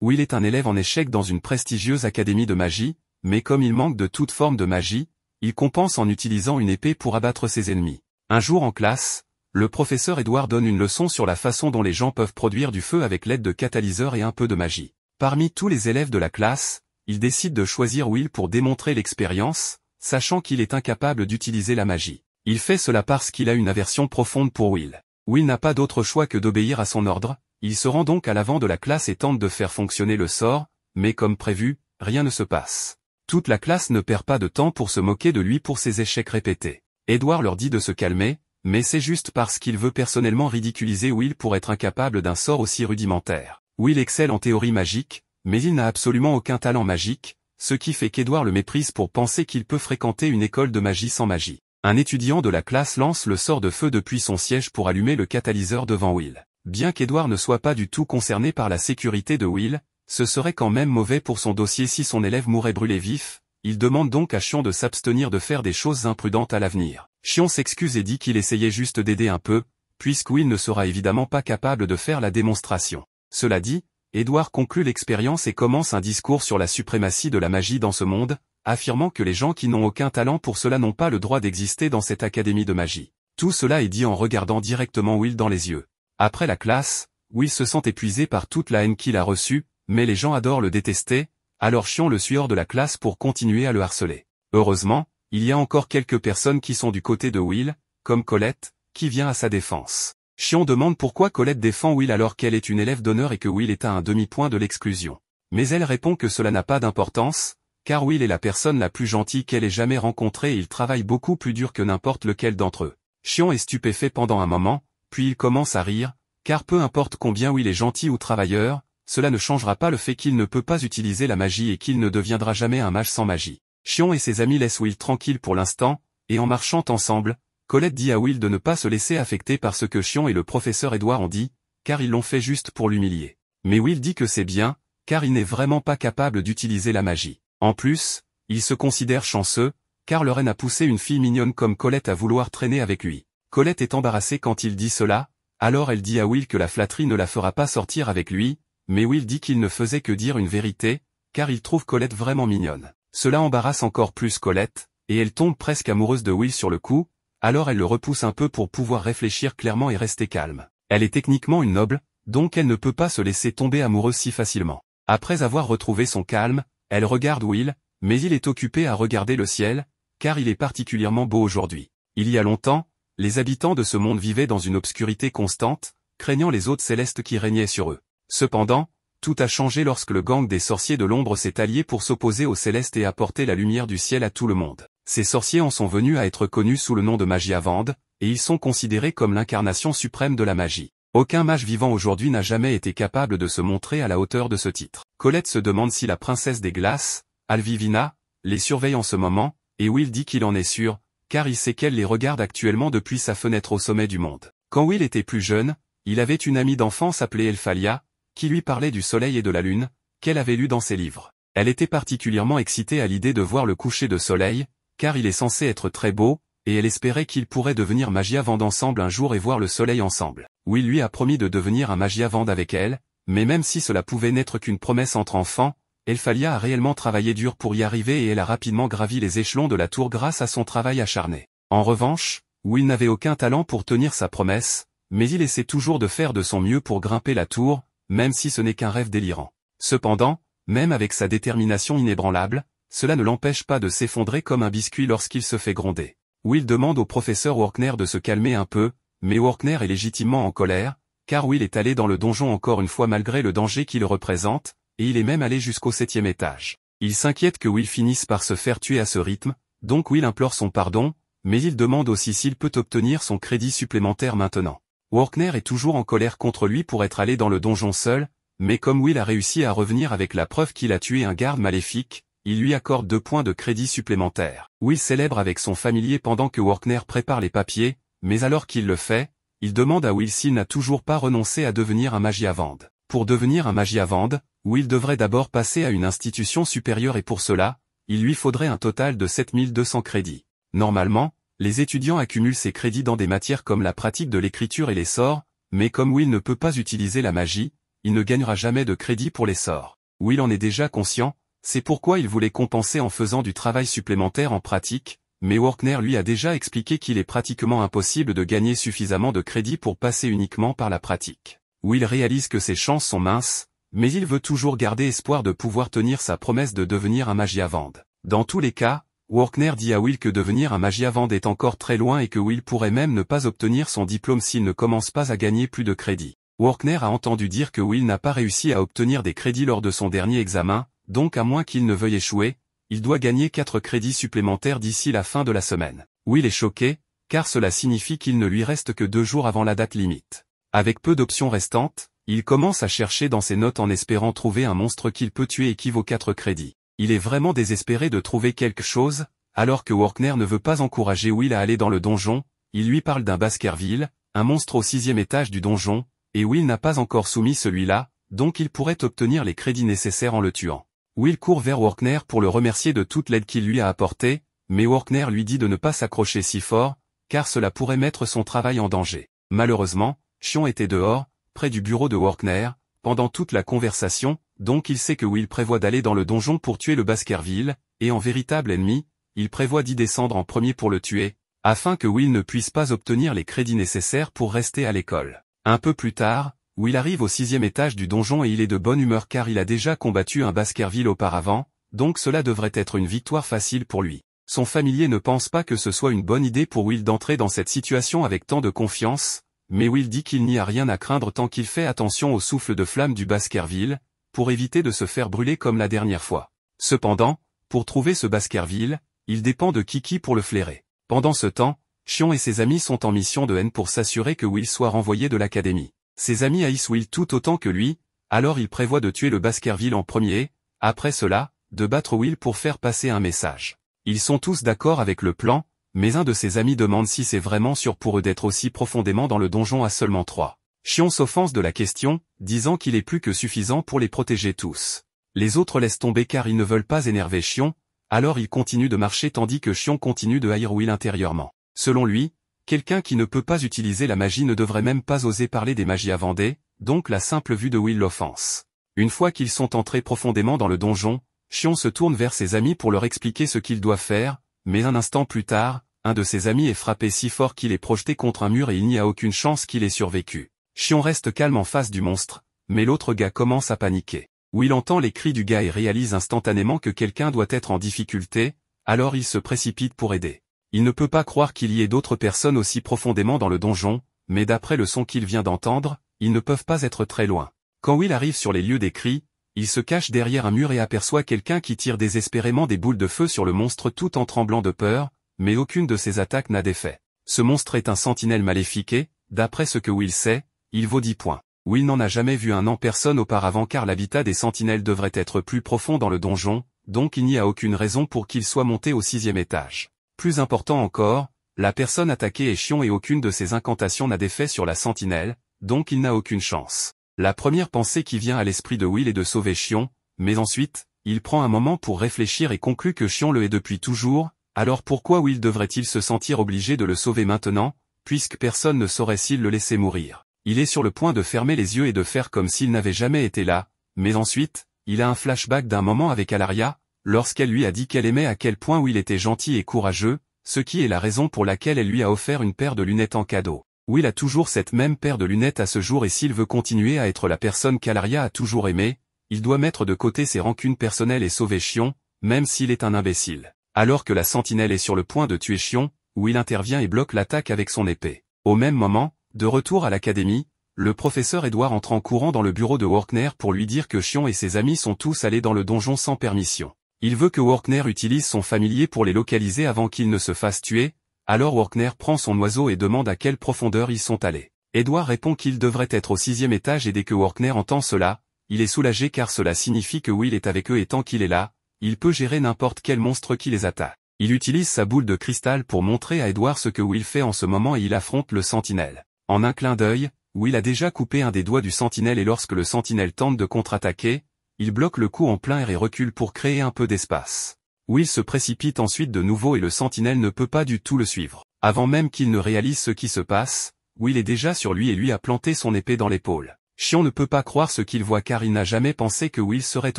Will est un élève en échec dans une prestigieuse académie de magie, mais comme il manque de toute forme de magie, il compense en utilisant une épée pour abattre ses ennemis. Un jour en classe, le professeur Edward donne une leçon sur la façon dont les gens peuvent produire du feu avec l'aide de catalyseurs et un peu de magie. Parmi tous les élèves de la classe, il décide de choisir Will pour démontrer l'expérience, sachant qu'il est incapable d'utiliser la magie. Il fait cela parce qu'il a une aversion profonde pour Will. Will n'a pas d'autre choix que d'obéir à son ordre, il se rend donc à l'avant de la classe et tente de faire fonctionner le sort, mais comme prévu, rien ne se passe. Toute la classe ne perd pas de temps pour se moquer de lui pour ses échecs répétés. Edward leur dit de se calmer, mais c'est juste parce qu'il veut personnellement ridiculiser Will pour être incapable d'un sort aussi rudimentaire. Will excelle en théorie magique, mais il n'a absolument aucun talent magique, ce qui fait qu'Edward le méprise pour penser qu'il peut fréquenter une école de magie sans magie. Un étudiant de la classe lance le sort de feu depuis son siège pour allumer le catalyseur devant Will. Bien qu'Edward ne soit pas du tout concerné par la sécurité de Will, ce serait quand même mauvais pour son dossier si son élève mourait brûlé vif, il demande donc à Chion de s'abstenir de faire des choses imprudentes à l'avenir. Chion s'excuse et dit qu'il essayait juste d'aider un peu, puisque Will ne sera évidemment pas capable de faire la démonstration. Cela dit, Edward conclut l'expérience et commence un discours sur la suprématie de la magie dans ce monde, affirmant que les gens qui n'ont aucun talent pour cela n'ont pas le droit d'exister dans cette académie de magie. Tout cela est dit en regardant directement Will dans les yeux. Après la classe, Will se sent épuisé par toute la haine qu'il a reçue, mais les gens adorent le détester, alors Chion le suit hors de la classe pour continuer à le harceler. Heureusement, il y a encore quelques personnes qui sont du côté de Will, comme Colette, qui vient à sa défense. Chion demande pourquoi Colette défend Will alors qu'elle est une élève d'honneur et que Will est à un demi-point de l'exclusion. Mais elle répond que cela n'a pas d'importance, car Will est la personne la plus gentille qu'elle ait jamais rencontrée et il travaille beaucoup plus dur que n'importe lequel d'entre eux. Chion est stupéfait pendant un moment, puis il commence à rire, car peu importe combien Will est gentil ou travailleur, cela ne changera pas le fait qu'il ne peut pas utiliser la magie et qu'il ne deviendra jamais un mage sans magie. Chion et ses amis laissent Will tranquille pour l'instant, et en marchant ensemble, Colette dit à Will de ne pas se laisser affecter par ce que Chion et le professeur Edward ont dit, car ils l'ont fait juste pour l'humilier. Mais Will dit que c'est bien, car il n'est vraiment pas capable d'utiliser la magie. En plus, il se considère chanceux, car le reine a poussé une fille mignonne comme Colette à vouloir traîner avec lui. Colette est embarrassée quand il dit cela, alors elle dit à Will que la flatterie ne la fera pas sortir avec lui, mais Will dit qu'il ne faisait que dire une vérité, car il trouve Colette vraiment mignonne. Cela embarrasse encore plus Colette, et elle tombe presque amoureuse de Will sur le coup, alors elle le repousse un peu pour pouvoir réfléchir clairement et rester calme. Elle est techniquement une noble, donc elle ne peut pas se laisser tomber amoureuse si facilement. Après avoir retrouvé son calme, elle regarde Will, mais il est occupé à regarder le ciel, car il est particulièrement beau aujourd'hui. Il y a longtemps, les habitants de ce monde vivaient dans une obscurité constante, craignant les hôtes célestes qui régnaient sur eux. Cependant, tout a changé lorsque le gang des sorciers de l'ombre s'est allié pour s'opposer aux célestes et apporter la lumière du ciel à tout le monde. Ces sorciers en sont venus à être connus sous le nom de Magiavande, et ils sont considérés comme l'incarnation suprême de la magie. Aucun mage vivant aujourd'hui n'a jamais été capable de se montrer à la hauteur de ce titre. Colette se demande si la princesse des glaces, Alvivina, les surveille en ce moment, et Will dit qu'il en est sûr, car il sait qu'elle les regarde actuellement depuis sa fenêtre au sommet du monde. Quand Will était plus jeune, il avait une amie d'enfance appelée Elphalia, qui lui parlait du soleil et de la lune, qu'elle avait lu dans ses livres. Elle était particulièrement excitée à l'idée de voir le coucher de soleil, car il est censé être très beau, et elle espérait qu'ils pourraient devenir Magiavande ensemble un jour et voir le soleil ensemble. Will lui a promis de devenir un Magiavande avec elle, mais même si cela pouvait n'être qu'une promesse entre enfants, Elphalia a réellement travaillé dur pour y arriver et elle a rapidement gravi les échelons de la tour grâce à son travail acharné. En revanche, Will n'avait aucun talent pour tenir sa promesse, mais il essaie toujours de faire de son mieux pour grimper la tour, même si ce n'est qu'un rêve délirant. Cependant, même avec sa détermination inébranlable, cela ne l'empêche pas de s'effondrer comme un biscuit lorsqu'il se fait gronder. Will demande au professeur Workner de se calmer un peu, mais Workner est légitimement en colère, car Will est allé dans le donjon encore une fois malgré le danger qu'il représente, et il est même allé jusqu'au 7e étage. Il s'inquiète que Will finisse par se faire tuer à ce rythme, donc Will implore son pardon, mais il demande aussi s'il peut obtenir son crédit supplémentaire maintenant. Workner est toujours en colère contre lui pour être allé dans le donjon seul, mais comme Will a réussi à revenir avec la preuve qu'il a tué un garde maléfique, il lui accorde 2 points de crédit supplémentaires. Will célèbre avec son familier pendant que Workner prépare les papiers, mais alors qu'il le fait, il demande à Will s'il n'a toujours pas renoncé à devenir un Magiavande. Pour devenir un Magiavande, Will devrait d'abord passer à une institution supérieure et pour cela, il lui faudrait un total de 7200 crédits. Normalement, les étudiants accumulent ces crédits dans des matières comme la pratique de l'écriture et les sorts, mais comme Will ne peut pas utiliser la magie, il ne gagnera jamais de crédit pour les sorts. Will en est déjà conscient, c'est pourquoi il voulait compenser en faisant du travail supplémentaire en pratique, mais Workner lui a déjà expliqué qu'il est pratiquement impossible de gagner suffisamment de crédit pour passer uniquement par la pratique. Will réalise que ses chances sont minces, mais il veut toujours garder espoir de pouvoir tenir sa promesse de devenir un Magiavand. Dans tous les cas, Workner dit à Will que devenir un Magiavand est encore très loin et que Will pourrait même ne pas obtenir son diplôme s'il ne commence pas à gagner plus de crédits. Workner a entendu dire que Will n'a pas réussi à obtenir des crédits lors de son dernier examen, donc à moins qu'il ne veuille échouer, il doit gagner 4 crédits supplémentaires d'ici la fin de la semaine. Will est choqué, car cela signifie qu'il ne lui reste que 2 jours avant la date limite. Avec peu d'options restantes, il commence à chercher dans ses notes en espérant trouver un monstre qu'il peut tuer et qui vaut 4 crédits. Il est vraiment désespéré de trouver quelque chose, alors que Workner ne veut pas encourager Will à aller dans le donjon, il lui parle d'un Baskerville, un monstre au 6e étage du donjon, et Will n'a pas encore soumis celui-là, donc il pourrait obtenir les crédits nécessaires en le tuant. Will court vers Workner pour le remercier de toute l'aide qu'il lui a apportée, mais Workner lui dit de ne pas s'accrocher si fort, car cela pourrait mettre son travail en danger. Malheureusement, Shion était dehors, près du bureau de Workner, pendant toute la conversation, donc il sait que Will prévoit d'aller dans le donjon pour tuer le Baskerville, et en véritable ennemi, il prévoit d'y descendre en premier pour le tuer, afin que Will ne puisse pas obtenir les crédits nécessaires pour rester à l'école. Un peu plus tard, Will arrive au 6e étage du donjon et il est de bonne humeur car il a déjà combattu un Baskerville auparavant, donc cela devrait être une victoire facile pour lui. Son familier ne pense pas que ce soit une bonne idée pour Will d'entrer dans cette situation avec tant de confiance, mais Will dit qu'il n'y a rien à craindre tant qu'il fait attention au souffle de flamme du Baskerville, pour éviter de se faire brûler comme la dernière fois. Cependant, pour trouver ce Baskerville, il dépend de Kiki pour le flairer. Pendant ce temps, Shion et ses amis sont en mission de haine pour s'assurer que Will soit renvoyé de l'académie. Ses amis haïssent Will tout autant que lui, alors il prévoit de tuer le Baskerville en premier et, après cela, de battre Will pour faire passer un message. Ils sont tous d'accord avec le plan, mais un de ses amis demande si c'est vraiment sûr pour eux d'être aussi profondément dans le donjon à seulement 3. Shion s'offense de la question, disant qu'il est plus que suffisant pour les protéger tous. Les autres laissent tomber car ils ne veulent pas énerver Shion, alors il continue de marcher tandis que Shion continue de haïr Will intérieurement. Selon lui, quelqu'un qui ne peut pas utiliser la magie ne devrait même pas oser parler des Magiavandés, donc la simple vue de Will l'offense. Une fois qu'ils sont entrés profondément dans le donjon, Shion se tourne vers ses amis pour leur expliquer ce qu'ils doivent faire, mais un instant plus tard, un de ses amis est frappé si fort qu'il est projeté contre un mur et il n'y a aucune chance qu'il ait survécu. Shion reste calme en face du monstre, mais l'autre gars commence à paniquer. Will entend les cris du gars et réalise instantanément que quelqu'un doit être en difficulté, alors il se précipite pour aider. Il ne peut pas croire qu'il y ait d'autres personnes aussi profondément dans le donjon, mais d'après le son qu'il vient d'entendre, ils ne peuvent pas être très loin. Quand Will arrive sur les lieux des cris, il se cache derrière un mur et aperçoit quelqu'un qui tire désespérément des boules de feu sur le monstre tout en tremblant de peur, mais aucune de ses attaques n'a d'effet. Ce monstre est un sentinelle maléfique et, d'après ce que Will sait, il vaut 10 points. Will n'en a jamais vu un en personne auparavant car l'habitat des sentinelles devrait être plus profond dans le donjon, donc il n'y a aucune raison pour qu'il soit monté au 6e étage. Plus important encore, la personne attaquée est Shion et aucune de ses incantations n'a d'effet sur la sentinelle, donc il n'a aucune chance. La première pensée qui vient à l'esprit de Will est de sauver Shion, mais ensuite, il prend un moment pour réfléchir et conclut que Shion le hait depuis toujours, alors pourquoi Will devrait-il se sentir obligé de le sauver maintenant, puisque personne ne saurait s'il le laissait mourir. Il est sur le point de fermer les yeux et de faire comme s'il n'avait jamais été là, mais ensuite, il a un flashback d'un moment avec Alaria, lorsqu'elle lui a dit qu'elle aimait à quel point Will était gentil et courageux, ce qui est la raison pour laquelle elle lui a offert une paire de lunettes en cadeau. Will a toujours cette même paire de lunettes à ce jour et s'il veut continuer à être la personne qu'Alaria a toujours aimée, il doit mettre de côté ses rancunes personnelles et sauver Shion, même s'il est un imbécile. Alors que la sentinelle est sur le point de tuer Shion, Will intervient et bloque l'attaque avec son épée. Au même moment, de retour à l'académie, le professeur Edward entre en courant dans le bureau de Workner pour lui dire que Shion et ses amis sont tous allés dans le donjon sans permission. Il veut que Workner utilise son familier pour les localiser avant qu'ils ne se fassent tuer, alors Workner prend son oiseau et demande à quelle profondeur ils sont allés. Edward répond qu'il devrait être au 6e étage et dès que Workner entend cela, il est soulagé car cela signifie que Will est avec eux et tant qu'il est là, il peut gérer n'importe quel monstre qui les attaque. Il utilise sa boule de cristal pour montrer à Edward ce que Will fait en ce moment et il affronte le sentinelle. En un clin d'œil, Will a déjà coupé un des doigts du sentinelle et lorsque le sentinelle tente de contre-attaquer, il bloque le coup en plein air et recule pour créer un peu d'espace. Will se précipite ensuite de nouveau et le sentinelle ne peut pas du tout le suivre. Avant même qu'il ne réalise ce qui se passe, Will est déjà sur lui et lui a planté son épée dans l'épaule. Shion ne peut pas croire ce qu'il voit car il n'a jamais pensé que Will serait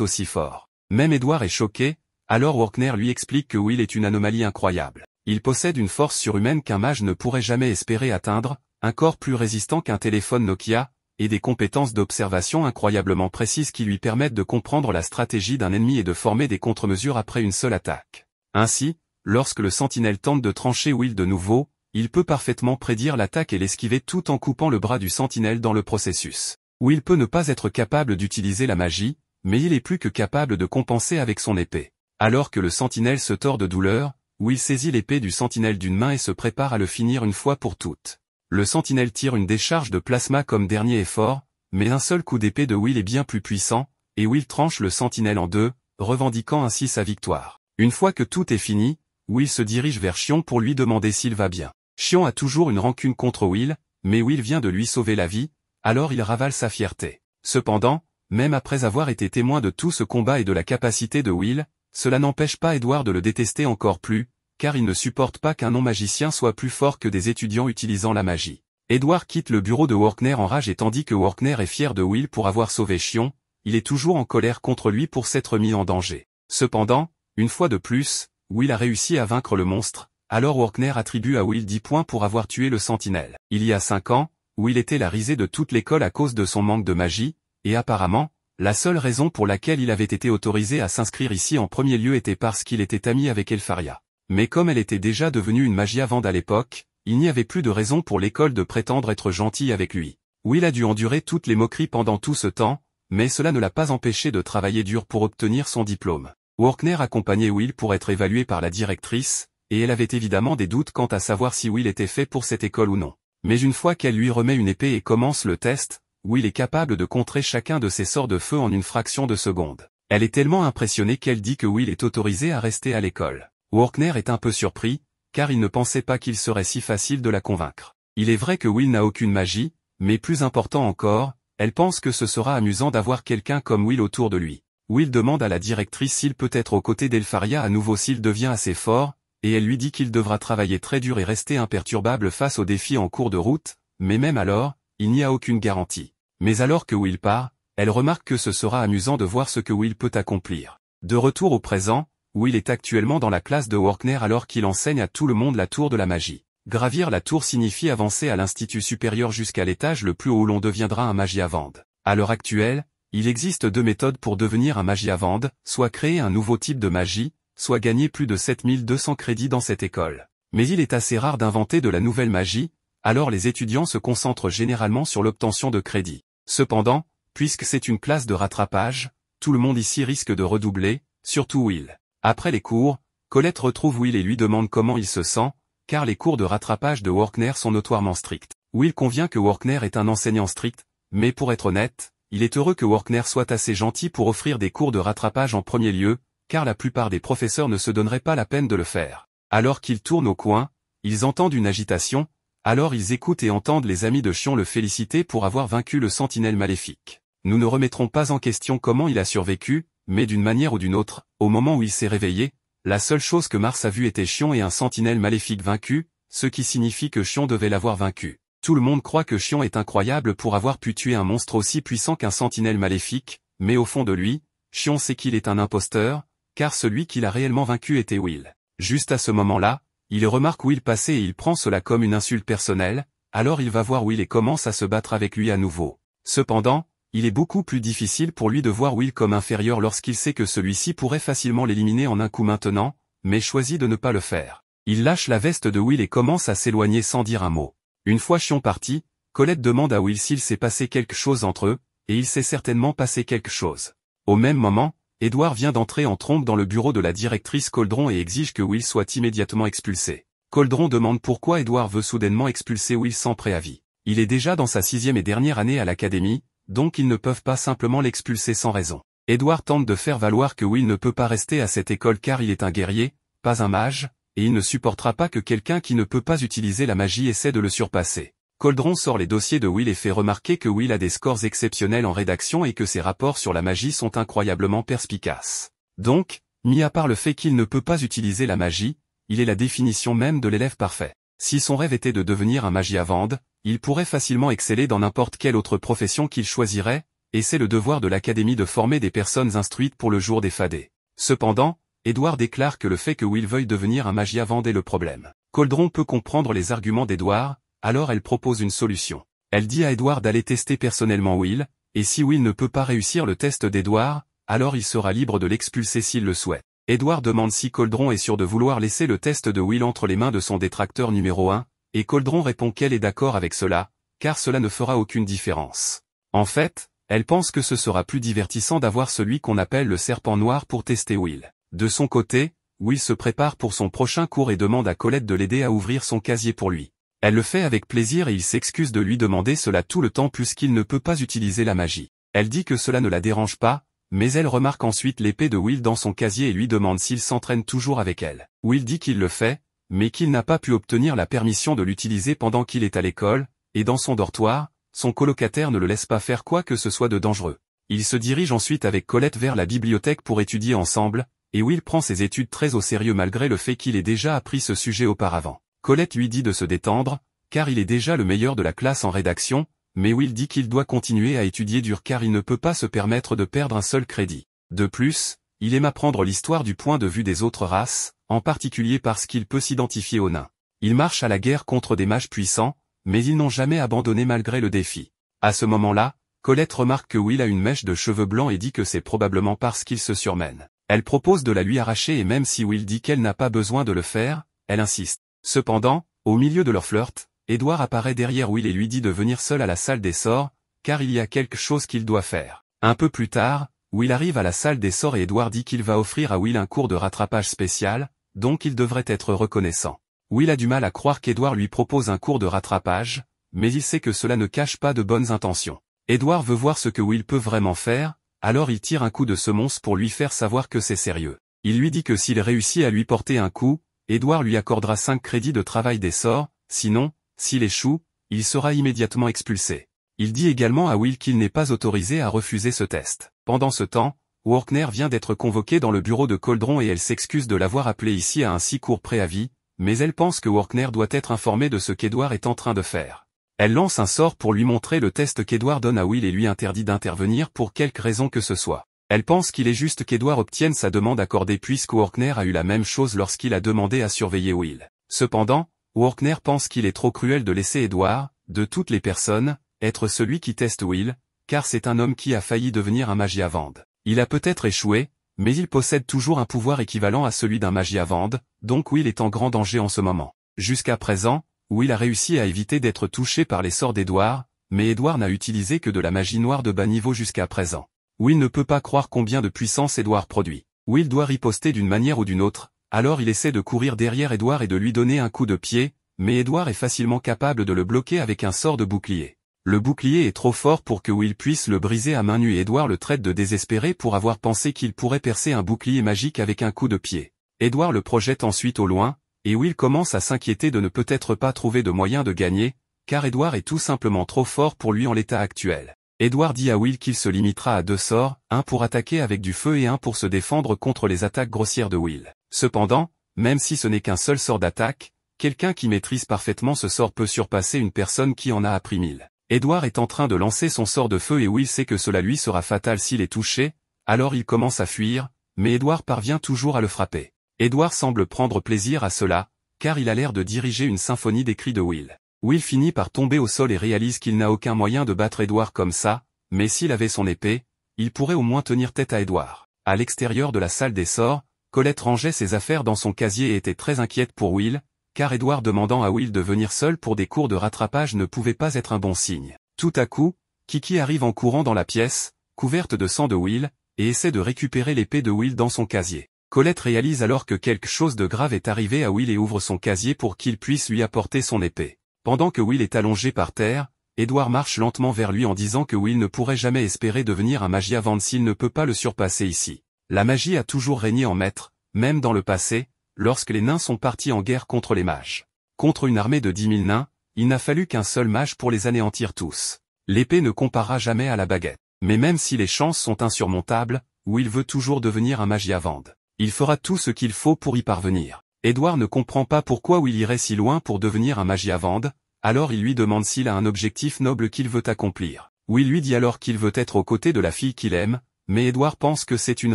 aussi fort. Même Edward est choqué, alors Workner lui explique que Will est une anomalie incroyable. Il possède une force surhumaine qu'un mage ne pourrait jamais espérer atteindre, un corps plus résistant qu'un téléphone Nokia, et des compétences d'observation incroyablement précises qui lui permettent de comprendre la stratégie d'un ennemi et de former des contre-mesures après une seule attaque. Ainsi, lorsque le sentinelle tente de trancher Will de nouveau, il peut parfaitement prédire l'attaque et l'esquiver tout en coupant le bras du sentinelle dans le processus. Will peut ne pas être capable d'utiliser la magie, mais il est plus que capable de compenser avec son épée. Alors que le sentinelle se tord de douleur, Will saisit l'épée du sentinelle d'une main et se prépare à le finir une fois pour toutes. Le sentinelle tire une décharge de plasma comme dernier effort, mais un seul coup d'épée de Will est bien plus puissant, et Will tranche le sentinelle en deux, revendiquant ainsi sa victoire. Une fois que tout est fini, Will se dirige vers Shion pour lui demander s'il va bien. Shion a toujours une rancune contre Will, mais Will vient de lui sauver la vie, alors il ravale sa fierté. Cependant, même après avoir été témoin de tout ce combat et de la capacité de Will, cela n'empêche pas Edward de le détester encore plus, car il ne supporte pas qu'un non-magicien soit plus fort que des étudiants utilisant la magie. Edward quitte le bureau de Workner en rage et tandis que Workner est fier de Will pour avoir sauvé Shion, il est toujours en colère contre lui pour s'être mis en danger. Cependant, une fois de plus, Will a réussi à vaincre le monstre, alors Workner attribue à Will 10 points pour avoir tué le sentinelle. Il y a 5 ans, Will était la risée de toute l'école à cause de son manque de magie, et apparemment, la seule raison pour laquelle il avait été autorisé à s'inscrire ici en premier lieu était parce qu'il était ami avec Elfaria. Mais comme elle était déjà devenue une Magiavande à l'époque, il n'y avait plus de raison pour l'école de prétendre être gentille avec lui. Will a dû endurer toutes les moqueries pendant tout ce temps, mais cela ne l'a pas empêché de travailler dur pour obtenir son diplôme. Workner accompagnait Will pour être évalué par la directrice, et elle avait évidemment des doutes quant à savoir si Will était fait pour cette école ou non. Mais une fois qu'elle lui remet une épée et commence le test, Will est capable de contrer chacun de ses sorts de feu en une fraction de seconde. Elle est tellement impressionnée qu'elle dit que Will est autorisé à rester à l'école. Workner est un peu surpris, car il ne pensait pas qu'il serait si facile de la convaincre. Il est vrai que Will n'a aucune magie, mais plus important encore, elle pense que ce sera amusant d'avoir quelqu'un comme Will autour de lui. Will demande à la directrice s'il peut être aux côtés d'Elfaria à nouveau s'il devient assez fort, et elle lui dit qu'il devra travailler très dur et rester imperturbable face aux défis en cours de route, mais même alors, il n'y a aucune garantie. Mais alors que Will part, elle remarque que ce sera amusant de voir ce que Will peut accomplir. De retour au présent, Will est actuellement dans la classe de Workner alors qu'il enseigne à tout le monde la tour de la magie. Gravir la tour signifie avancer à l'institut supérieur jusqu'à l'étage le plus haut où l'on deviendra un Magiavande. À l'heure actuelle, il existe 2 méthodes pour devenir un Magiavande, soit créer un nouveau type de magie, soit gagner plus de 7200 crédits dans cette école. Mais il est assez rare d'inventer de la nouvelle magie, alors les étudiants se concentrent généralement sur l'obtention de crédits. Cependant, puisque c'est une classe de rattrapage, tout le monde ici risque de redoubler, surtout Will. Après les cours, Colette retrouve Will et lui demande comment il se sent, car les cours de rattrapage de Workner sont notoirement stricts. Will convient que Workner est un enseignant strict, mais pour être honnête, il est heureux que Workner soit assez gentil pour offrir des cours de rattrapage en premier lieu, car la plupart des professeurs ne se donneraient pas la peine de le faire. Alors qu'ils tournent au coin, ils entendent une agitation, alors ils écoutent et entendent les amis de Shion le féliciter pour avoir vaincu le sentinelle maléfique. Nous ne remettrons pas en question comment il a survécu, mais d'une manière ou d'une autre, au moment où il s'est réveillé, la seule chose que Mars a vue était Shion et un sentinelle maléfique vaincu, ce qui signifie que Shion devait l'avoir vaincu. Tout le monde croit que Shion est incroyable pour avoir pu tuer un monstre aussi puissant qu'un sentinelle maléfique, mais au fond de lui, Shion sait qu'il est un imposteur, car celui qu'il a réellement vaincu était Will. Juste à ce moment-là, il remarque Will passer et il prend cela comme une insulte personnelle, alors il va voir Will et commence à se battre avec lui à nouveau. Cependant, il est beaucoup plus difficile pour lui de voir Will comme inférieur lorsqu'il sait que celui-ci pourrait facilement l'éliminer en un coup maintenant, mais choisit de ne pas le faire. Il lâche la veste de Will et commence à s'éloigner sans dire un mot. Une fois Shion parti, Colette demande à Will s'il s'est passé quelque chose entre eux, et il s'est certainement passé quelque chose. Au même moment, Edward vient d'entrer en trompe dans le bureau de la directrice Coldron et exige que Will soit immédiatement expulsé. Coldron demande pourquoi Edward veut soudainement expulser Will sans préavis. Il est déjà dans sa 6e et dernière année à l'académie, donc ils ne peuvent pas simplement l'expulser sans raison. Edward tente de faire valoir que Will ne peut pas rester à cette école car il est un guerrier, pas un mage, et il ne supportera pas que quelqu'un qui ne peut pas utiliser la magie essaie de le surpasser. Coldron sort les dossiers de Will et fait remarquer que Will a des scores exceptionnels en rédaction et que ses rapports sur la magie sont incroyablement perspicaces. Donc, mis à part le fait qu'il ne peut pas utiliser la magie, il est la définition même de l'élève parfait. Si son rêve était de devenir un Magiavande, il pourrait facilement exceller dans n'importe quelle autre profession qu'il choisirait, et c'est le devoir de l'Académie de former des personnes instruites pour le jour des fadets. Cependant, Edward déclare que le fait que Will veuille devenir un Magiavand est le problème. Coldron peut comprendre les arguments d'Edward, alors elle propose une solution. Elle dit à Edward d'aller tester personnellement Will, et si Will ne peut pas réussir le test d'Edward, alors il sera libre de l'expulser s'il le souhaite. Edward demande si Coldron est sûr de vouloir laisser le test de Will entre les mains de son détracteur numéro 1, et Coldron répond qu'elle est d'accord avec cela, car cela ne fera aucune différence. En fait, elle pense que ce sera plus divertissant d'avoir celui qu'on appelle le serpent noir pour tester Will. De son côté, Will se prépare pour son prochain cours et demande à Colette de l'aider à ouvrir son casier pour lui. Elle le fait avec plaisir et il s'excuse de lui demander cela tout le temps puisqu'il ne peut pas utiliser la magie. Elle dit que cela ne la dérange pas, mais elle remarque ensuite l'épée de Will dans son casier et lui demande s'il s'entraîne toujours avec elle. Will dit qu'il le fait, mais qu'il n'a pas pu obtenir la permission de l'utiliser pendant qu'il est à l'école, et dans son dortoir, son colocataire ne le laisse pas faire quoi que ce soit de dangereux. Il se dirige ensuite avec Colette vers la bibliothèque pour étudier ensemble, et Will prend ses études très au sérieux malgré le fait qu'il ait déjà appris ce sujet auparavant. Colette lui dit de se détendre, car il est déjà le meilleur de la classe en rédaction, mais Will dit qu'il doit continuer à étudier dur car il ne peut pas se permettre de perdre un seul crédit. De plus, il aime apprendre l'histoire du point de vue des autres races, en particulier parce qu'il peut s'identifier aux nains. Il marche à la guerre contre des mages puissants, mais ils n'ont jamais abandonné malgré le défi. À ce moment-là, Colette remarque que Will a une mèche de cheveux blancs et dit que c'est probablement parce qu'il se surmène. Elle propose de la lui arracher et même si Will dit qu'elle n'a pas besoin de le faire, elle insiste. Cependant, au milieu de leur flirt, Edward apparaît derrière Will et lui dit de venir seul à la salle des sorts, car il y a quelque chose qu'il doit faire. Un peu plus tard, Will arrive à la salle des sorts et Edward dit qu'il va offrir à Will un cours de rattrapage spécial, donc il devrait être reconnaissant. Will a du mal à croire qu'Edward lui propose un cours de rattrapage, mais il sait que cela ne cache pas de bonnes intentions. Edward veut voir ce que Will peut vraiment faire, alors il tire un coup de semonce pour lui faire savoir que c'est sérieux. Il lui dit que s'il réussit à lui porter un coup, Edward lui accordera 5 crédits de travail des sorts, sinon, s'il échoue, il sera immédiatement expulsé. Il dit également à Will qu'il n'est pas autorisé à refuser ce test. Pendant ce temps, Workner vient d'être convoqué dans le bureau de Coldron et elle s'excuse de l'avoir appelé ici à un si court préavis, mais elle pense que Workner doit être informé de ce qu'Edward est en train de faire. Elle lance un sort pour lui montrer le test qu'Edward donne à Will et lui interdit d'intervenir pour quelque raison que ce soit. Elle pense qu'il est juste qu'Edward obtienne sa demande accordée puisque Workner a eu la même chose lorsqu'il a demandé à surveiller Will. Cependant, Workner pense qu'il est trop cruel de laisser Edward, de toutes les personnes, être celui qui teste Will, car c'est un homme qui a failli devenir un Magiavand. Il a peut-être échoué, mais il possède toujours un pouvoir équivalent à celui d'un Magiavand, donc Will est en grand danger en ce moment. Jusqu'à présent, Will a réussi à éviter d'être touché par les sorts d'Edward, mais Edward n'a utilisé que de la magie noire de bas niveau jusqu'à présent. Will ne peut pas croire combien de puissance Edward produit. Will doit riposter d'une manière ou d'une autre, alors il essaie de courir derrière Edward et de lui donner un coup de pied, mais Edward est facilement capable de le bloquer avec un sort de bouclier. Le bouclier est trop fort pour que Will puisse le briser à main nue et Edward le traite de désespéré pour avoir pensé qu'il pourrait percer un bouclier magique avec un coup de pied. Edward le projette ensuite au loin, et Will commence à s'inquiéter de ne peut-être pas trouver de moyen de gagner, car Edward est tout simplement trop fort pour lui en l'état actuel. Edward dit à Will qu'il se limitera à 2 sorts, un pour attaquer avec du feu et un pour se défendre contre les attaques grossières de Will. Cependant, même si ce n'est qu'un seul sort d'attaque, quelqu'un qui maîtrise parfaitement ce sort peut surpasser une personne qui en a appris 1000. Edward est en train de lancer son sort de feu et Will sait que cela lui sera fatal s'il est touché, alors il commence à fuir, mais Edward parvient toujours à le frapper. Edward semble prendre plaisir à cela, car il a l'air de diriger une symphonie des cris de Will. Will finit par tomber au sol et réalise qu'il n'a aucun moyen de battre Edward comme ça, mais s'il avait son épée, il pourrait au moins tenir tête à Edward. À l'extérieur de la salle des sorts, Colette rangeait ses affaires dans son casier et était très inquiète pour Will, car Edward demandant à Will de venir seul pour des cours de rattrapage ne pouvait pas être un bon signe. Tout à coup, Kiki arrive en courant dans la pièce, couverte de sang de Will, et essaie de récupérer l'épée de Will dans son casier. Colette réalise alors que quelque chose de grave est arrivé à Will et ouvre son casier pour qu'il puisse lui apporter son épée. Pendant que Will est allongé par terre, Edward marche lentement vers lui en disant que Will ne pourrait jamais espérer devenir un Magiavand s'il ne peut pas le surpasser ici. La magie a toujours régné en maître, même dans le passé, lorsque les nains sont partis en guerre contre les mages. Contre une armée de 10 000 nains, il n'a fallu qu'un seul mage pour les anéantir tous. L'épée ne comparera jamais à la baguette. Mais même si les chances sont insurmontables, Will veut toujours devenir un Magiavand. Il fera tout ce qu'il faut pour y parvenir. Edward ne comprend pas pourquoi Will irait si loin pour devenir un Magiavand, Alors il lui demande s'il a un objectif noble qu'il veut accomplir. Will lui dit alors qu'il veut être aux côtés de la fille qu'il aime, mais Edward pense que c'est une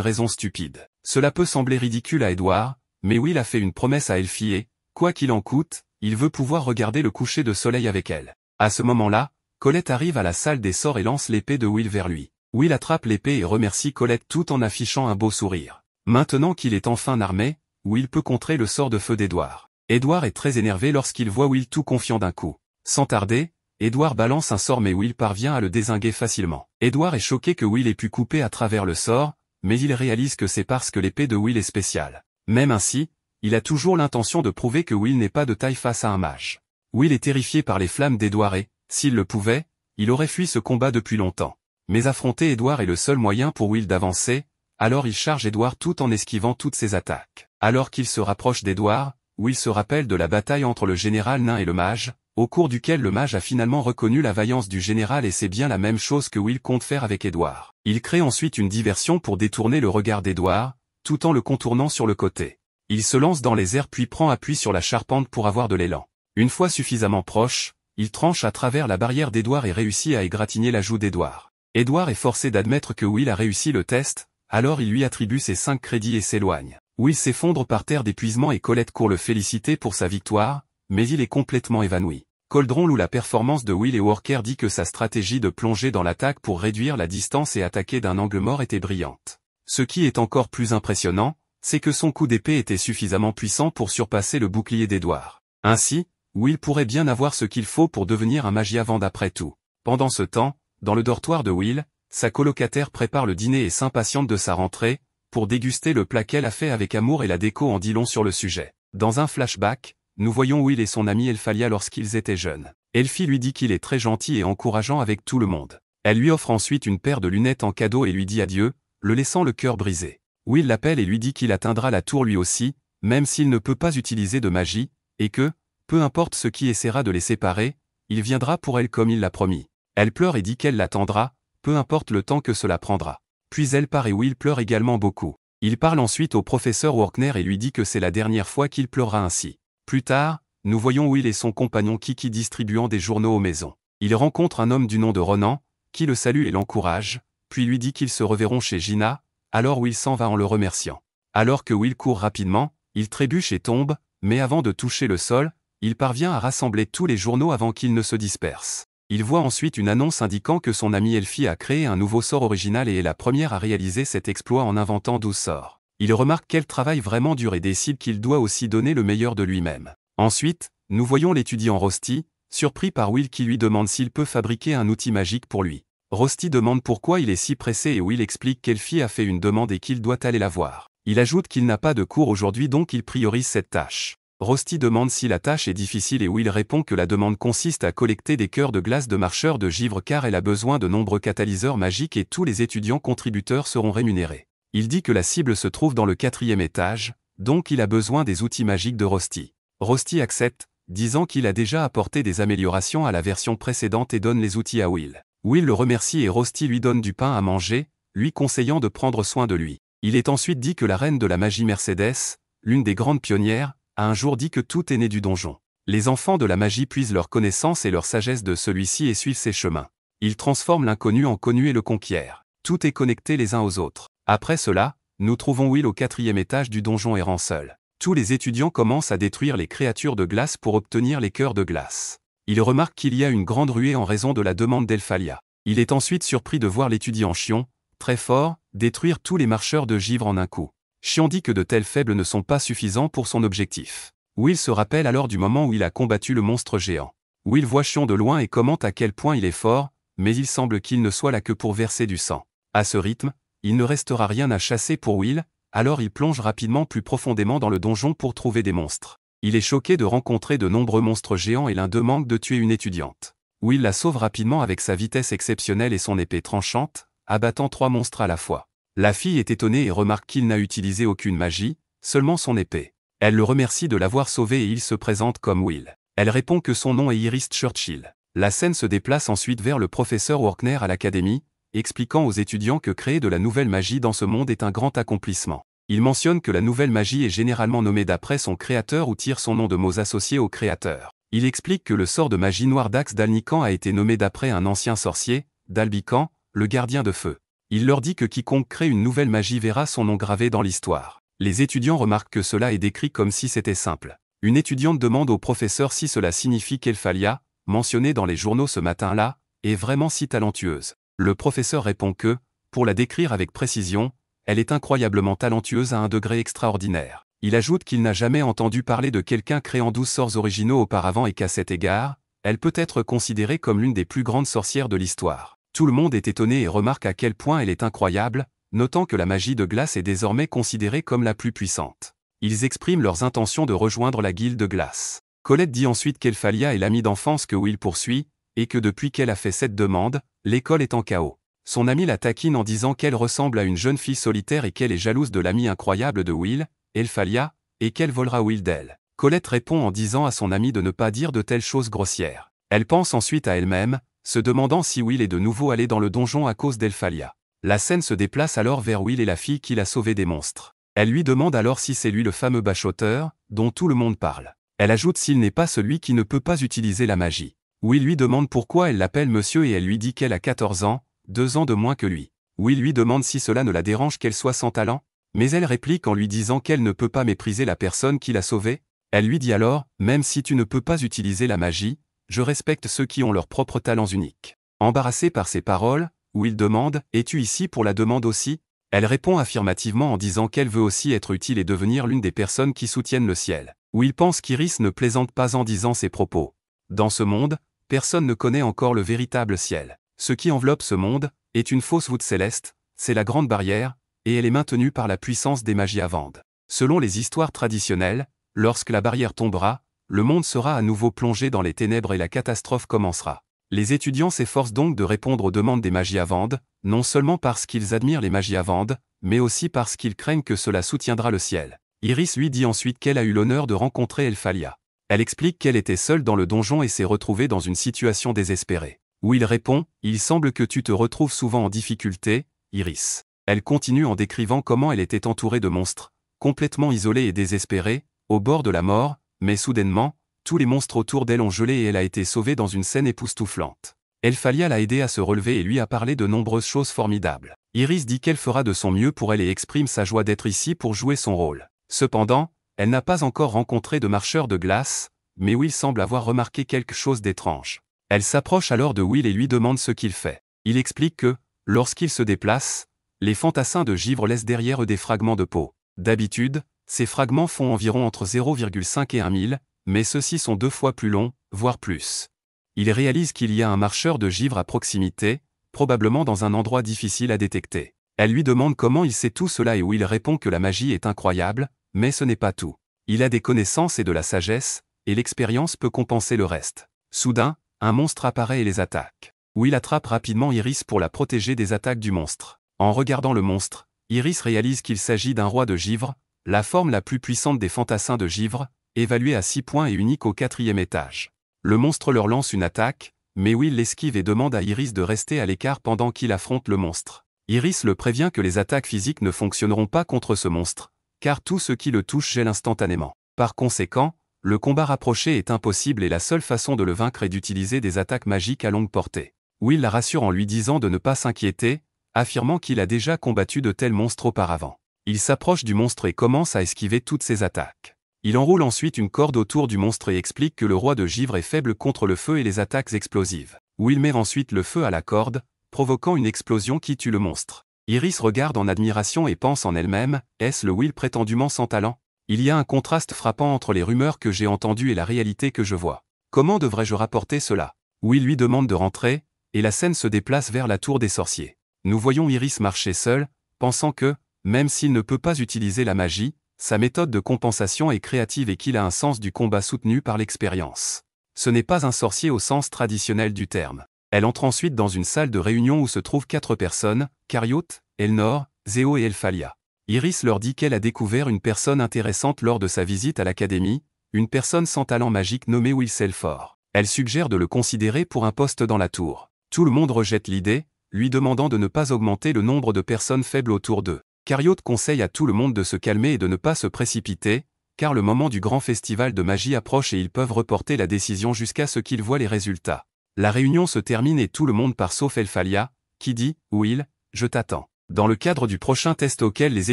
raison stupide. Cela peut sembler ridicule à Edward, mais Will a fait une promesse à Elfie et, quoi qu'il en coûte, il veut pouvoir regarder le coucher de soleil avec elle. À ce moment-là, Colette arrive à la salle des sorts et lance l'épée de Will vers lui. Will attrape l'épée et remercie Colette tout en affichant un beau sourire. Maintenant qu'il est enfin armé, Will peut contrer le sort de feu d'Edward. Edward est très énervé lorsqu'il voit Will tout confiant d'un coup. Sans tarder, Edward balance un sort mais Will parvient à le dézinguer facilement. Edward est choqué que Will ait pu couper à travers le sort, mais il réalise que c'est parce que l'épée de Will est spéciale. Même ainsi, il a toujours l'intention de prouver que Will n'est pas de taille face à un mage. Will est terrifié par les flammes d'Edward et, s'il le pouvait, il aurait fui ce combat depuis longtemps. Mais affronter Edward est le seul moyen pour Will d'avancer, alors il charge Edward tout en esquivant toutes ses attaques. Alors qu'il se rapproche d'Edward, Will se rappelle de la bataille entre le général nain et le mage, au cours duquel le mage a finalement reconnu la vaillance du général et c'est bien la même chose que Will compte faire avec Edward. Il crée ensuite une diversion pour détourner le regard d'Edward, tout en le contournant sur le côté. Il se lance dans les airs puis prend appui sur la charpente pour avoir de l'élan. Une fois suffisamment proche, il tranche à travers la barrière d'Edward et réussit à égratigner la joue d'Edward. Edward est forcé d'admettre que Will a réussi le test, alors il lui attribue ses 5 crédits et s'éloigne. Will s'effondre par terre d'épuisement et Colette court le féliciter pour sa victoire, mais il est complètement évanoui. Coldron loue la performance de Will et Walker dit que sa stratégie de plonger dans l'attaque pour réduire la distance et attaquer d'un angle mort était brillante. Ce qui est encore plus impressionnant, c'est que son coup d'épée était suffisamment puissant pour surpasser le bouclier d'Edward. Ainsi, Will pourrait bien avoir ce qu'il faut pour devenir un Magiavant d'après tout. Pendant ce temps, dans le dortoir de Will, sa colocataire prépare le dîner et s'impatiente de sa rentrée, pour déguster le plat qu'elle a fait avec amour et la déco en dit long sur le sujet. Dans un flashback, nous voyons Will et son amie Elphalia lorsqu'ils étaient jeunes. Elfie lui dit qu'il est très gentil et encourageant avec tout le monde. Elle lui offre ensuite une paire de lunettes en cadeau et lui dit adieu, le laissant le cœur brisé. Will l'appelle et lui dit qu'il atteindra la tour lui aussi, même s'il ne peut pas utiliser de magie, et que, peu importe ce qui essaiera de les séparer, il viendra pour elle comme il l'a promis. Elle pleure et dit qu'elle l'attendra, peu importe le temps que cela prendra. Puis elle part et Will pleure également beaucoup. Il parle ensuite au professeur Walker et lui dit que c'est la dernière fois qu'il pleurera ainsi. Plus tard, nous voyons Will et son compagnon Kiki distribuant des journaux aux maisons. Ils rencontrent un homme du nom de Ronan, qui le salue et l'encourage, puis lui dit qu'ils se reverront chez Gina, alors Will s'en va en le remerciant. Alors que Will court rapidement, il trébuche et tombe, mais avant de toucher le sol, il parvient à rassembler tous les journaux avant qu'ils ne se dispersent. Il voit ensuite une annonce indiquant que son amie Elfie a créé un nouveau sort original et est la première à réaliser cet exploit en inventant 12 sorts. Il remarque quel travail vraiment dur et décide qu'il doit aussi donner le meilleur de lui-même. Ensuite, nous voyons l'étudiant Rosti, surpris par Will qui lui demande s'il peut fabriquer un outil magique pour lui. Rosti demande pourquoi il est si pressé et Will explique qu'Elfie a fait une demande et qu'il doit aller la voir. Il ajoute qu'il n'a pas de cours aujourd'hui donc il priorise cette tâche. Rosti demande si la tâche est difficile et Will répond que la demande consiste à collecter des cœurs de glace de marcheurs de givre car elle a besoin de nombreux catalyseurs magiques et tous les étudiants contributeurs seront rémunérés. Il dit que la cible se trouve dans le 4e étage, donc il a besoin des outils magiques de Rosti. Rosti accepte, disant qu'il a déjà apporté des améliorations à la version précédente et donne les outils à Will. Will le remercie et Rosti lui donne du pain à manger, lui conseillant de prendre soin de lui. Il est ensuite dit que la reine de la magie Mercedes, l'une des grandes pionnières, a un jour dit que tout est né du donjon. Les enfants de la magie puisent leur connaissance et leur sagesse de celui-ci et suivent ses chemins. Ils transforment l'inconnu en connu et le conquièrent. Tout est connecté les uns aux autres. Après cela, nous trouvons Will au 4e étage du donjon errant seul. Tous les étudiants commencent à détruire les créatures de glace pour obtenir les cœurs de glace. Il remarque qu'il y a une grande ruée en raison de la demande d'Elphalia. Il est ensuite surpris de voir l'étudiant Chion, très fort, détruire tous les marcheurs de givre en un coup. Chion dit que de tels faibles ne sont pas suffisants pour son objectif. Will se rappelle alors du moment où il a combattu le monstre géant. Will voit Chion de loin et commente à quel point il est fort, mais il semble qu'il ne soit là que pour verser du sang. À ce rythme, il ne restera rien à chasser pour Will, alors il plonge rapidement plus profondément dans le donjon pour trouver des monstres. Il est choqué de rencontrer de nombreux monstres géants et l'un d'eux manque de tuer une étudiante. Will la sauve rapidement avec sa vitesse exceptionnelle et son épée tranchante, abattant 3 monstres à la fois. La fille est étonnée et remarque qu'il n'a utilisé aucune magie, seulement son épée. Elle le remercie de l'avoir sauvé et il se présente comme Will. Elle répond que son nom est Iris Churchill. La scène se déplace ensuite vers le professeur Walker à l'académie, expliquant aux étudiants que créer de la nouvelle magie dans ce monde est un grand accomplissement. Il mentionne que la nouvelle magie est généralement nommée d'après son créateur ou tire son nom de mots associés au créateur. Il explique que le sort de magie noire d'Axe d'Alnican a été nommé d'après un ancien sorcier, d'Albican, le gardien de feu. Il leur dit que quiconque crée une nouvelle magie verra son nom gravé dans l'histoire. Les étudiants remarquent que cela est décrit comme si c'était simple. Une étudiante demande au professeur si cela signifie qu'Elphalia, mentionnée dans les journaux ce matin-là, est vraiment si talentueuse. Le professeur répond que, pour la décrire avec précision, elle est incroyablement talentueuse à un degré extraordinaire. Il ajoute qu'il n'a jamais entendu parler de quelqu'un créant 12 sorts originaux auparavant et qu'à cet égard, elle peut être considérée comme l'une des plus grandes sorcières de l'histoire. Tout le monde est étonné et remarque à quel point elle est incroyable, notant que la magie de glace est désormais considérée comme la plus puissante. Ils expriment leurs intentions de rejoindre la guilde de glace. Colette dit ensuite qu'Elphalia est l'amie d'enfance que Will poursuit, et que depuis qu'elle a fait cette demande, l'école est en chaos. Son amie la taquine en disant qu'elle ressemble à une jeune fille solitaire et qu'elle est jalouse de l'amie incroyable de Will, Elphalia, et qu'elle volera Will d'elle. Colette répond en disant à son amie de ne pas dire de telles choses grossières. Elle pense ensuite à elle-même, se demandant si Will est de nouveau allé dans le donjon à cause d'Elphalia. La scène se déplace alors vers Will et la fille qui l'a sauvé des monstres. Elle lui demande alors si c'est lui le fameux bachoteur, dont tout le monde parle. Elle ajoute s'il n'est pas celui qui ne peut pas utiliser la magie. Will lui demande pourquoi elle l'appelle monsieur et elle lui dit qu'elle a 14 ans, 2 ans de moins que lui. Will lui demande si cela ne la dérange qu'elle soit sans talent, mais elle réplique en lui disant qu'elle ne peut pas mépriser la personne qui l'a sauvée. Elle lui dit alors, même si tu ne peux pas utiliser la magie, je respecte ceux qui ont leurs propres talents uniques. Embarrassée par ces paroles, Will demande, es-tu ici pour la demande aussi? Elle répond affirmativement en disant qu'elle veut aussi être utile et devenir l'une des personnes qui soutiennent le ciel. Will pense qu'Iris ne plaisante pas en disant ces propos. Dans ce monde, personne ne connaît encore le véritable ciel. Ce qui enveloppe ce monde est une fausse voûte céleste, c'est la grande barrière, et elle est maintenue par la puissance des magies avandes. Selon les histoires traditionnelles, lorsque la barrière tombera, le monde sera à nouveau plongé dans les ténèbres et la catastrophe commencera. Les étudiants s'efforcent donc de répondre aux demandes des magies avandes, non seulement parce qu'ils admirent les magies avandes, mais aussi parce qu'ils craignent que cela soutiendra le ciel. Iris lui dit ensuite qu'elle a eu l'honneur de rencontrer Elphalia. Elle explique qu'elle était seule dans le donjon et s'est retrouvée dans une situation désespérée. Will répond, il semble que tu te retrouves souvent en difficulté, Iris. Elle continue en décrivant comment elle était entourée de monstres, complètement isolée et désespérée, au bord de la mort, mais soudainement, tous les monstres autour d'elle ont gelé et elle a été sauvée dans une scène époustouflante. Elphalia l'a aidée à se relever et lui a parlé de nombreuses choses formidables. Iris dit qu'elle fera de son mieux pour elle et exprime sa joie d'être ici pour jouer son rôle. Cependant, elle n'a pas encore rencontré de marcheur de glace, mais Will semble avoir remarqué quelque chose d'étrange. Elle s'approche alors de Will et lui demande ce qu'il fait. Il explique que, lorsqu'il se déplace, les fantassins de givre laissent derrière eux des fragments de peau. D'habitude, ces fragments font environ entre 0,5 et 1 000, mais ceux-ci sont 2 fois plus longs, voire plus. Il réalise qu'il y a un marcheur de givre à proximité, probablement dans un endroit difficile à détecter. Elle lui demande comment il sait tout cela et Will répond que la magie est incroyable, mais ce n'est pas tout. Il a des connaissances et de la sagesse, et l'expérience peut compenser le reste. Soudain, un monstre apparaît et les attaque. Will attrape rapidement Iris pour la protéger des attaques du monstre. En regardant le monstre, Iris réalise qu'il s'agit d'un roi de givre, la forme la plus puissante des fantassins de givre, évalué à 6 points et unique au 4e étage. Le monstre leur lance une attaque, mais Will l'esquive et demande à Iris de rester à l'écart pendant qu'il affronte le monstre. Iris le prévient que les attaques physiques ne fonctionneront pas contre ce monstre, car tout ce qui le touche gèle instantanément. Par conséquent, le combat rapproché est impossible et la seule façon de le vaincre est d'utiliser des attaques magiques à longue portée. Will la rassure en lui disant de ne pas s'inquiéter, affirmant qu'il a déjà combattu de tels monstres auparavant. Il s'approche du monstre et commence à esquiver toutes ses attaques. Il enroule ensuite une corde autour du monstre et explique que le roi de givre est faible contre le feu et les attaques explosives. Will met ensuite le feu à la corde, provoquant une explosion qui tue le monstre. Iris regarde en admiration et pense en elle-même, est-ce le Will prétendument sans talent? Il y a un contraste frappant entre les rumeurs que j'ai entendues et la réalité que je vois. Comment devrais-je rapporter cela? Will lui demande de rentrer, et la scène se déplace vers la tour des sorciers. Nous voyons Iris marcher seule, pensant que, même s'il ne peut pas utiliser la magie, sa méthode de compensation est créative et qu'il a un sens du combat soutenu par l'expérience. Ce n'est pas un sorcier au sens traditionnel du terme. Elle entre ensuite dans une salle de réunion où se trouvent 4 personnes, Cariote, Elnor, Zéo et Elphalia. Iris leur dit qu'elle a découvert une personne intéressante lors de sa visite à l'académie, une personne sans talent magique nommée Will Selford. Elle suggère de le considérer pour un poste dans la tour. Tout le monde rejette l'idée, lui demandant de ne pas augmenter le nombre de personnes faibles autour d'eux. Cariote conseille à tout le monde de se calmer et de ne pas se précipiter, car le moment du grand festival de magie approche et ils peuvent reporter la décision jusqu'à ce qu'ils voient les résultats. La réunion se termine et tout le monde part sauf Elphalia, qui dit « Will, je t'attends ». Dans le cadre du prochain test auquel les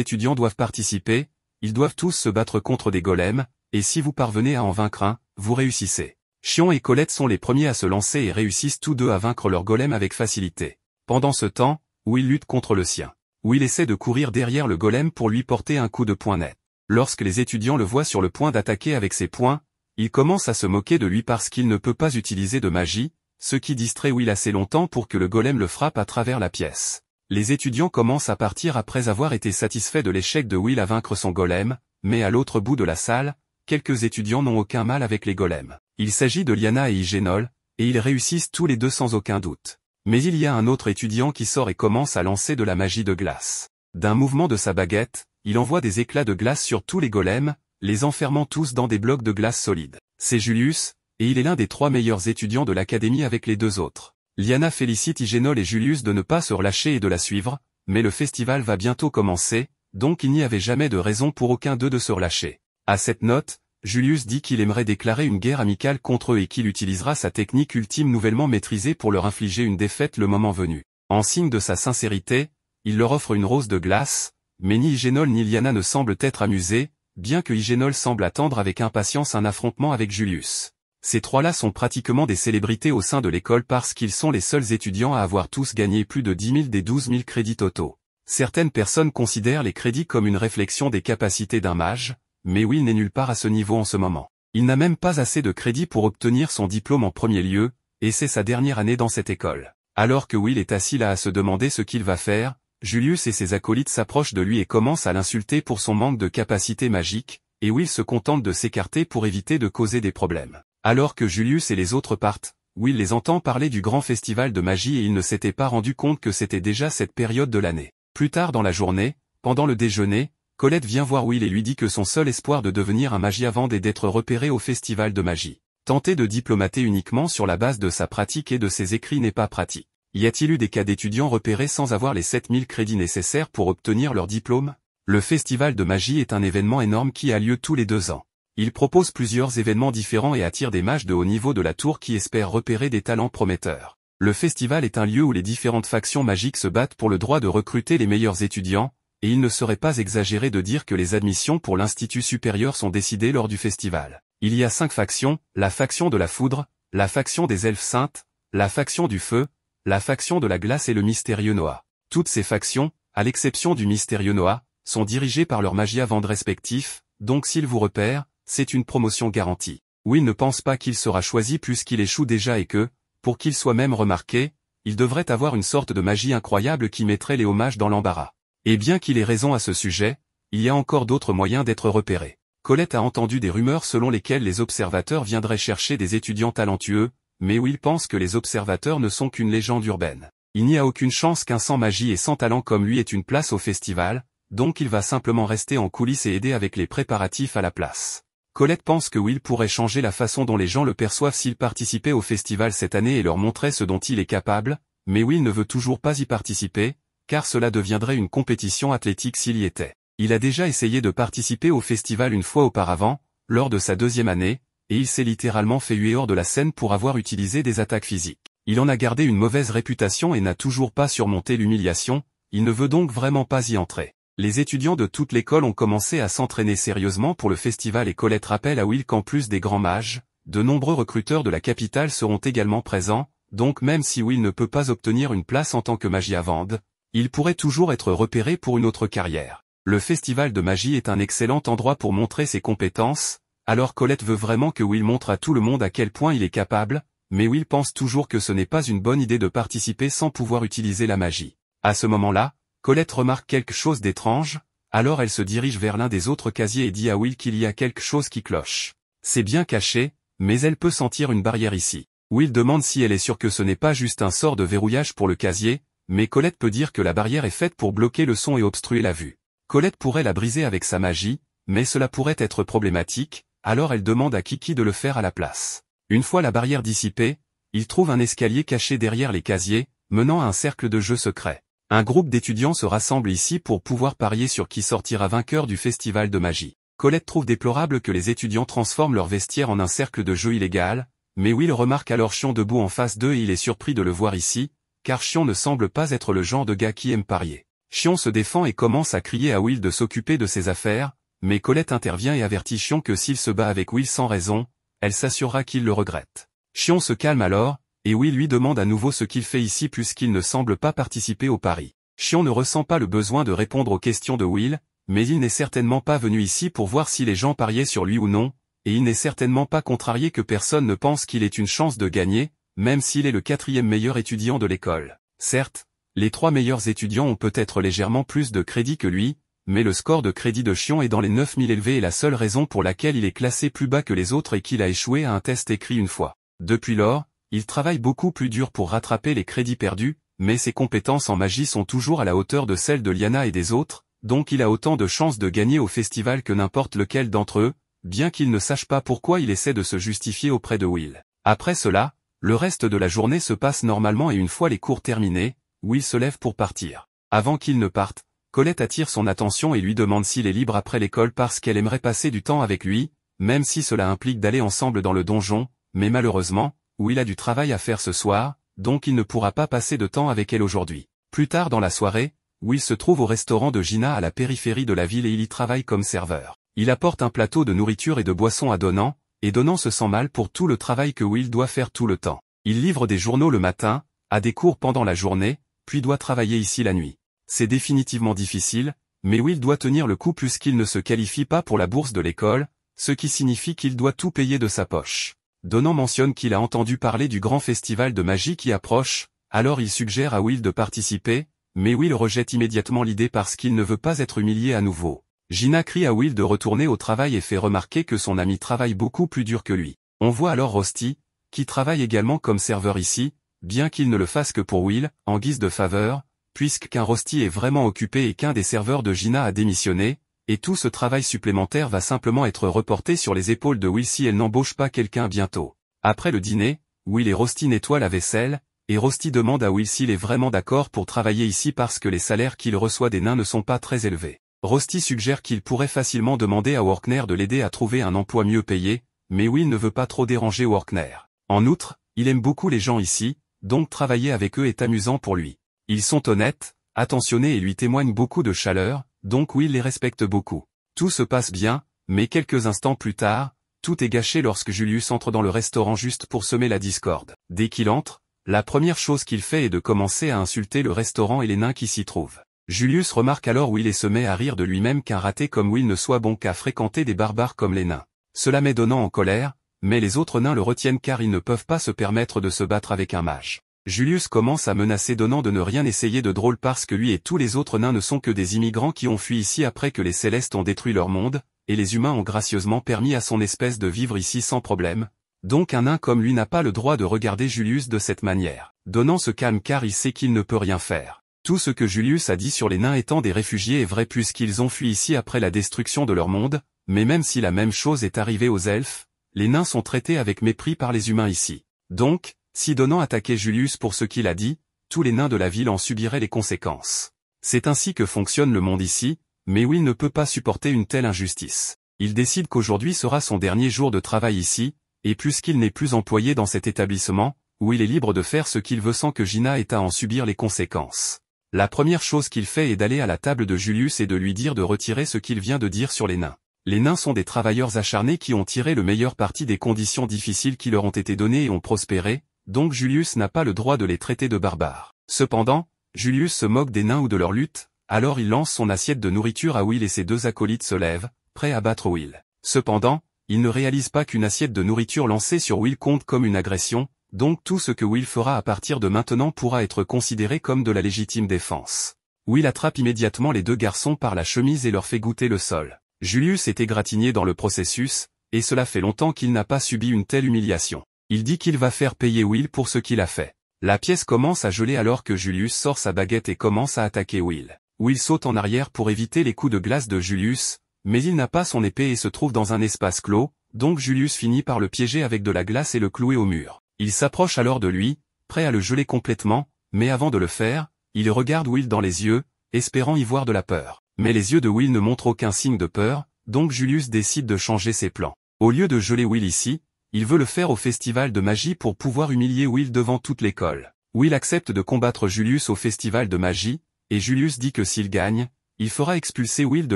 étudiants doivent participer, ils doivent tous se battre contre des golems, et si vous parvenez à en vaincre un, vous réussissez. Xion et Colette sont les premiers à se lancer et réussissent tous deux à vaincre leur golem avec facilité. Pendant ce temps, Will lutte contre le sien. Will essaie de courir derrière le golem pour lui porter un coup de poing net. Lorsque les étudiants le voient sur le point d'attaquer avec ses poings, ils commencent à se moquer de lui parce qu'il ne peut pas utiliser de magie, ce qui distrait Will assez longtemps pour que le golem le frappe à travers la pièce. Les étudiants commencent à partir après avoir été satisfaits de l'échec de Will à vaincre son golem, mais à l'autre bout de la salle, quelques étudiants n'ont aucun mal avec les golems. Il s'agit de Liana et Hyénol, et ils réussissent tous les deux sans aucun doute. Mais il y a un autre étudiant qui sort et commence à lancer de la magie de glace. D'un mouvement de sa baguette, il envoie des éclats de glace sur tous les golems, les enfermant tous dans des blocs de glace solides. C'est Julius, et il est l'un des 3 meilleurs étudiants de l'académie avec les 2 autres. Liana félicite Hyénol et Julius de ne pas se relâcher et de la suivre, mais le festival va bientôt commencer, donc il n'y avait jamais de raison pour aucun d'eux de se relâcher. À cette note, Julius dit qu'il aimerait déclarer une guerre amicale contre eux et qu'il utilisera sa technique ultime nouvellement maîtrisée pour leur infliger une défaite le moment venu. En signe de sa sincérité, il leur offre une rose de glace, mais ni Hyénol ni Liana ne semblent être amusés, bien que Hyénol semble attendre avec impatience un affrontement avec Julius. Ces 3-là sont pratiquement des célébrités au sein de l'école parce qu'ils sont les seuls étudiants à avoir tous gagné plus de 10 000 des 12 000 crédits totaux. Certaines personnes considèrent les crédits comme une réflexion des capacités d'un mage, mais Will n'est nulle part à ce niveau en ce moment. Il n'a même pas assez de crédits pour obtenir son diplôme en premier lieu, et c'est sa dernière année dans cette école. Alors que Will est assis là à se demander ce qu'il va faire, Julius et ses acolytes s'approchent de lui et commencent à l'insulter pour son manque de capacité magique, et Will se contente de s'écarter pour éviter de causer des problèmes. Alors que Julius et les autres partent, Will les entend parler du grand festival de magie et il ne s'était pas rendu compte que c'était déjà cette période de l'année. Plus tard dans la journée, pendant le déjeuner, Colette vient voir Will et lui dit que son seul espoir de devenir un magiavand est d'être repéré au festival de magie. Tenter de diplomater uniquement sur la base de sa pratique et de ses écrits n'est pas pratique. Y a-t-il eu des cas d'étudiants repérés sans avoir les 7000 crédits nécessaires pour obtenir leur diplôme? Le festival de magie est un événement énorme qui a lieu tous les 2 ans. Il propose plusieurs événements différents et attire des mages de haut niveau de la tour qui espèrent repérer des talents prometteurs. Le festival est un lieu où les différentes factions magiques se battent pour le droit de recruter les meilleurs étudiants, et il ne serait pas exagéré de dire que les admissions pour l'Institut supérieur sont décidées lors du festival. Il y a 5 factions, la faction de la foudre, la faction des elfes saintes, la faction du feu, la faction de la glace et le mystérieux Noah. Toutes ces factions, à l'exception du mystérieux Noah, sont dirigées par leurs magiavands respectifs, donc s'ils vous repèrent, c'est une promotion garantie. Will ne pense pas qu'il sera choisi puisqu'il échoue déjà et que, pour qu'il soit même remarqué, il devrait avoir une sorte de magie incroyable qui mettrait les mages dans l'embarras. Et bien qu'il ait raison à ce sujet, il y a encore d'autres moyens d'être repéré. Colette a entendu des rumeurs selon lesquelles les observateurs viendraient chercher des étudiants talentueux, mais Will pense que les observateurs ne sont qu'une légende urbaine. Il n'y a aucune chance qu'un sans magie et sans talent comme lui ait une place au festival, donc il va simplement rester en coulisses et aider avec les préparatifs à la place. Colette pense que Will pourrait changer la façon dont les gens le perçoivent s'il participait au festival cette année et leur montrait ce dont il est capable, mais Will ne veut toujours pas y participer, car cela deviendrait une compétition athlétique s'il y était. Il a déjà essayé de participer au festival une fois auparavant, lors de sa 2e année, et il s'est littéralement fait huer hors de la scène pour avoir utilisé des attaques physiques. Il en a gardé une mauvaise réputation et n'a toujours pas surmonté l'humiliation, il ne veut donc vraiment pas y entrer. Les étudiants de toute l'école ont commencé à s'entraîner sérieusement pour le festival et Colette rappelle à Will qu'en plus des grands mages, de nombreux recruteurs de la capitale seront également présents, donc même si Will ne peut pas obtenir une place en tant que magiavand, il pourrait toujours être repéré pour une autre carrière. Le festival de magie est un excellent endroit pour montrer ses compétences, alors Colette veut vraiment que Will montre à tout le monde à quel point il est capable, mais Will pense toujours que ce n'est pas une bonne idée de participer sans pouvoir utiliser la magie. À ce moment-là, Colette remarque quelque chose d'étrange, alors elle se dirige vers l'un des autres casiers et dit à Will qu'il y a quelque chose qui cloche. C'est bien caché, mais elle peut sentir une barrière ici. Will demande si elle est sûre que ce n'est pas juste un sort de verrouillage pour le casier, mais Colette peut dire que la barrière est faite pour bloquer le son et obstruer la vue. Colette pourrait la briser avec sa magie, mais cela pourrait être problématique, alors elle demande à Kiki de le faire à la place. Une fois la barrière dissipée, il trouve un escalier caché derrière les casiers, menant à un cercle de jeu secret. Un groupe d'étudiants se rassemble ici pour pouvoir parier sur qui sortira vainqueur du festival de magie. Colette trouve déplorable que les étudiants transforment leur vestiaire en un cercle de jeu illégal, mais Will remarque alors Xion debout en face d'eux et il est surpris de le voir ici, car Xion ne semble pas être le genre de gars qui aime parier. Xion se défend et commence à crier à Will de s'occuper de ses affaires, mais Colette intervient et avertit Xion que s'il se bat avec Will sans raison, elle s'assurera qu'il le regrette. Xion se calme alors, et Will lui demande à nouveau ce qu'il fait ici puisqu'il ne semble pas participer au pari. Xion ne ressent pas le besoin de répondre aux questions de Will, mais il n'est certainement pas venu ici pour voir si les gens pariaient sur lui ou non, et il n'est certainement pas contrarié que personne ne pense qu'il ait une chance de gagner, même s'il est le 4e meilleur étudiant de l'école. Certes, les 3 meilleurs étudiants ont peut-être légèrement plus de crédit que lui, mais le score de crédit de Xion est dans les 9000 élevé et la seule raison pour laquelle il est classé plus bas que les autres est qu'il a échoué à un test écrit une fois. Depuis lors, il travaille beaucoup plus dur pour rattraper les crédits perdus, mais ses compétences en magie sont toujours à la hauteur de celles de Liana et des autres, donc il a autant de chances de gagner au festival que n'importe lequel d'entre eux, bien qu'il ne sache pas pourquoi il essaie de se justifier auprès de Will. Après cela, le reste de la journée se passe normalement et une fois les cours terminés, Will se lève pour partir. Avant qu'il ne parte, Colette attire son attention et lui demande s'il est libre après l'école parce qu'elle aimerait passer du temps avec lui, même si cela implique d'aller ensemble dans le donjon, mais malheureusement, Will a du travail à faire ce soir, donc il ne pourra pas passer de temps avec elle aujourd'hui. Plus tard dans la soirée, Will se trouve au restaurant de Gina à la périphérie de la ville et il y travaille comme serveur. Il apporte un plateau de nourriture et de boissons à Donnan, et Donnan se sent mal pour tout le travail que Will doit faire tout le temps. Il livre des journaux le matin, a des cours pendant la journée, puis doit travailler ici la nuit. C'est définitivement difficile, mais Will doit tenir le coup puisqu'il ne se qualifie pas pour la bourse de l'école, ce qui signifie qu'il doit tout payer de sa poche. Donnan mentionne qu'il a entendu parler du grand festival de magie qui approche, alors il suggère à Will de participer, mais Will rejette immédiatement l'idée parce qu'il ne veut pas être humilié à nouveau. Gina crie à Will de retourner au travail et fait remarquer que son ami travaille beaucoup plus dur que lui. On voit alors Rosti, qui travaille également comme serveur ici, bien qu'il ne le fasse que pour Will, en guise de faveur, puisqu'un Rosti est vraiment occupé et qu'un des serveurs de Gina a démissionné, et tout ce travail supplémentaire va simplement être reporté sur les épaules de Will si elle n'embauche pas quelqu'un bientôt. Après le dîner, Will et Rosti nettoient la vaisselle, et Rosti demande à Will s'il est vraiment d'accord pour travailler ici parce que les salaires qu'il reçoit des nains ne sont pas très élevés. Rosti suggère qu'il pourrait facilement demander à Workner de l'aider à trouver un emploi mieux payé, mais Will ne veut pas trop déranger Workner. En outre, il aime beaucoup les gens ici, donc travailler avec eux est amusant pour lui. Ils sont honnêtes, attentionnés et lui témoignent beaucoup de chaleur, donc Will les respecte beaucoup. Tout se passe bien, mais quelques instants plus tard, tout est gâché lorsque Julius entre dans le restaurant juste pour semer la discorde. Dès qu'il entre, la première chose qu'il fait est de commencer à insulter le restaurant et les nains qui s'y trouvent. Julius remarque alors Will et se met à rire de lui-même qu'un raté comme Will ne soit bon qu'à fréquenter des barbares comme les nains. Cela met Donnan en colère, mais les autres nains le retiennent car ils ne peuvent pas se permettre de se battre avec un mage. Julius commence à menacer Donnan de ne rien essayer de drôle parce que lui et tous les autres nains ne sont que des immigrants qui ont fui ici après que les Célestes ont détruit leur monde, et les humains ont gracieusement permis à son espèce de vivre ici sans problème. Donc un nain comme lui n'a pas le droit de regarder Julius de cette manière. Donnan se calme car il sait qu'il ne peut rien faire. Tout ce que Julius a dit sur les nains étant des réfugiés est vrai puisqu'ils ont fui ici après la destruction de leur monde, mais même si la même chose est arrivée aux elfes, les nains sont traités avec mépris par les humains ici. Donc, si Donnan attaquait Julius pour ce qu'il a dit, tous les nains de la ville en subiraient les conséquences. C'est ainsi que fonctionne le monde ici, mais Will ne peut pas supporter une telle injustice. Il décide qu'aujourd'hui sera son dernier jour de travail ici, et puisqu'il n'est plus employé dans cet établissement, Will est libre de faire ce qu'il veut sans que Gina ait à en subir les conséquences. La première chose qu'il fait est d'aller à la table de Julius et de lui dire de retirer ce qu'il vient de dire sur les nains. Les nains sont des travailleurs acharnés qui ont tiré le meilleur parti des conditions difficiles qui leur ont été données et ont prospéré, donc Julius n'a pas le droit de les traiter de barbares. Cependant, Julius se moque des nains ou de leur lutte, alors il lance son assiette de nourriture à Will et ses deux acolytes se lèvent, prêts à battre Will. Cependant, il ne réalise pas qu'une assiette de nourriture lancée sur Will compte comme une agression, donc tout ce que Will fera à partir de maintenant pourra être considéré comme de la légitime défense. Will attrape immédiatement les deux garçons par la chemise et leur fait goûter le sol. Julius est égratigné dans le processus, et cela fait longtemps qu'il n'a pas subi une telle humiliation. Il dit qu'il va faire payer Will pour ce qu'il a fait. La pièce commence à geler alors que Julius sort sa baguette et commence à attaquer Will. Will saute en arrière pour éviter les coups de glace de Julius, mais il n'a pas son épée et se trouve dans un espace clos, donc Julius finit par le piéger avec de la glace et le clouer au mur. Il s'approche alors de lui, prêt à le geler complètement, mais avant de le faire, il regarde Will dans les yeux, espérant y voir de la peur. Mais les yeux de Will ne montrent aucun signe de peur, donc Julius décide de changer ses plans. Au lieu de geler Will ici, il veut le faire au festival de magie pour pouvoir humilier Will devant toute l'école. Will accepte de combattre Julius au festival de magie, et Julius dit que s'il gagne, il fera expulser Will de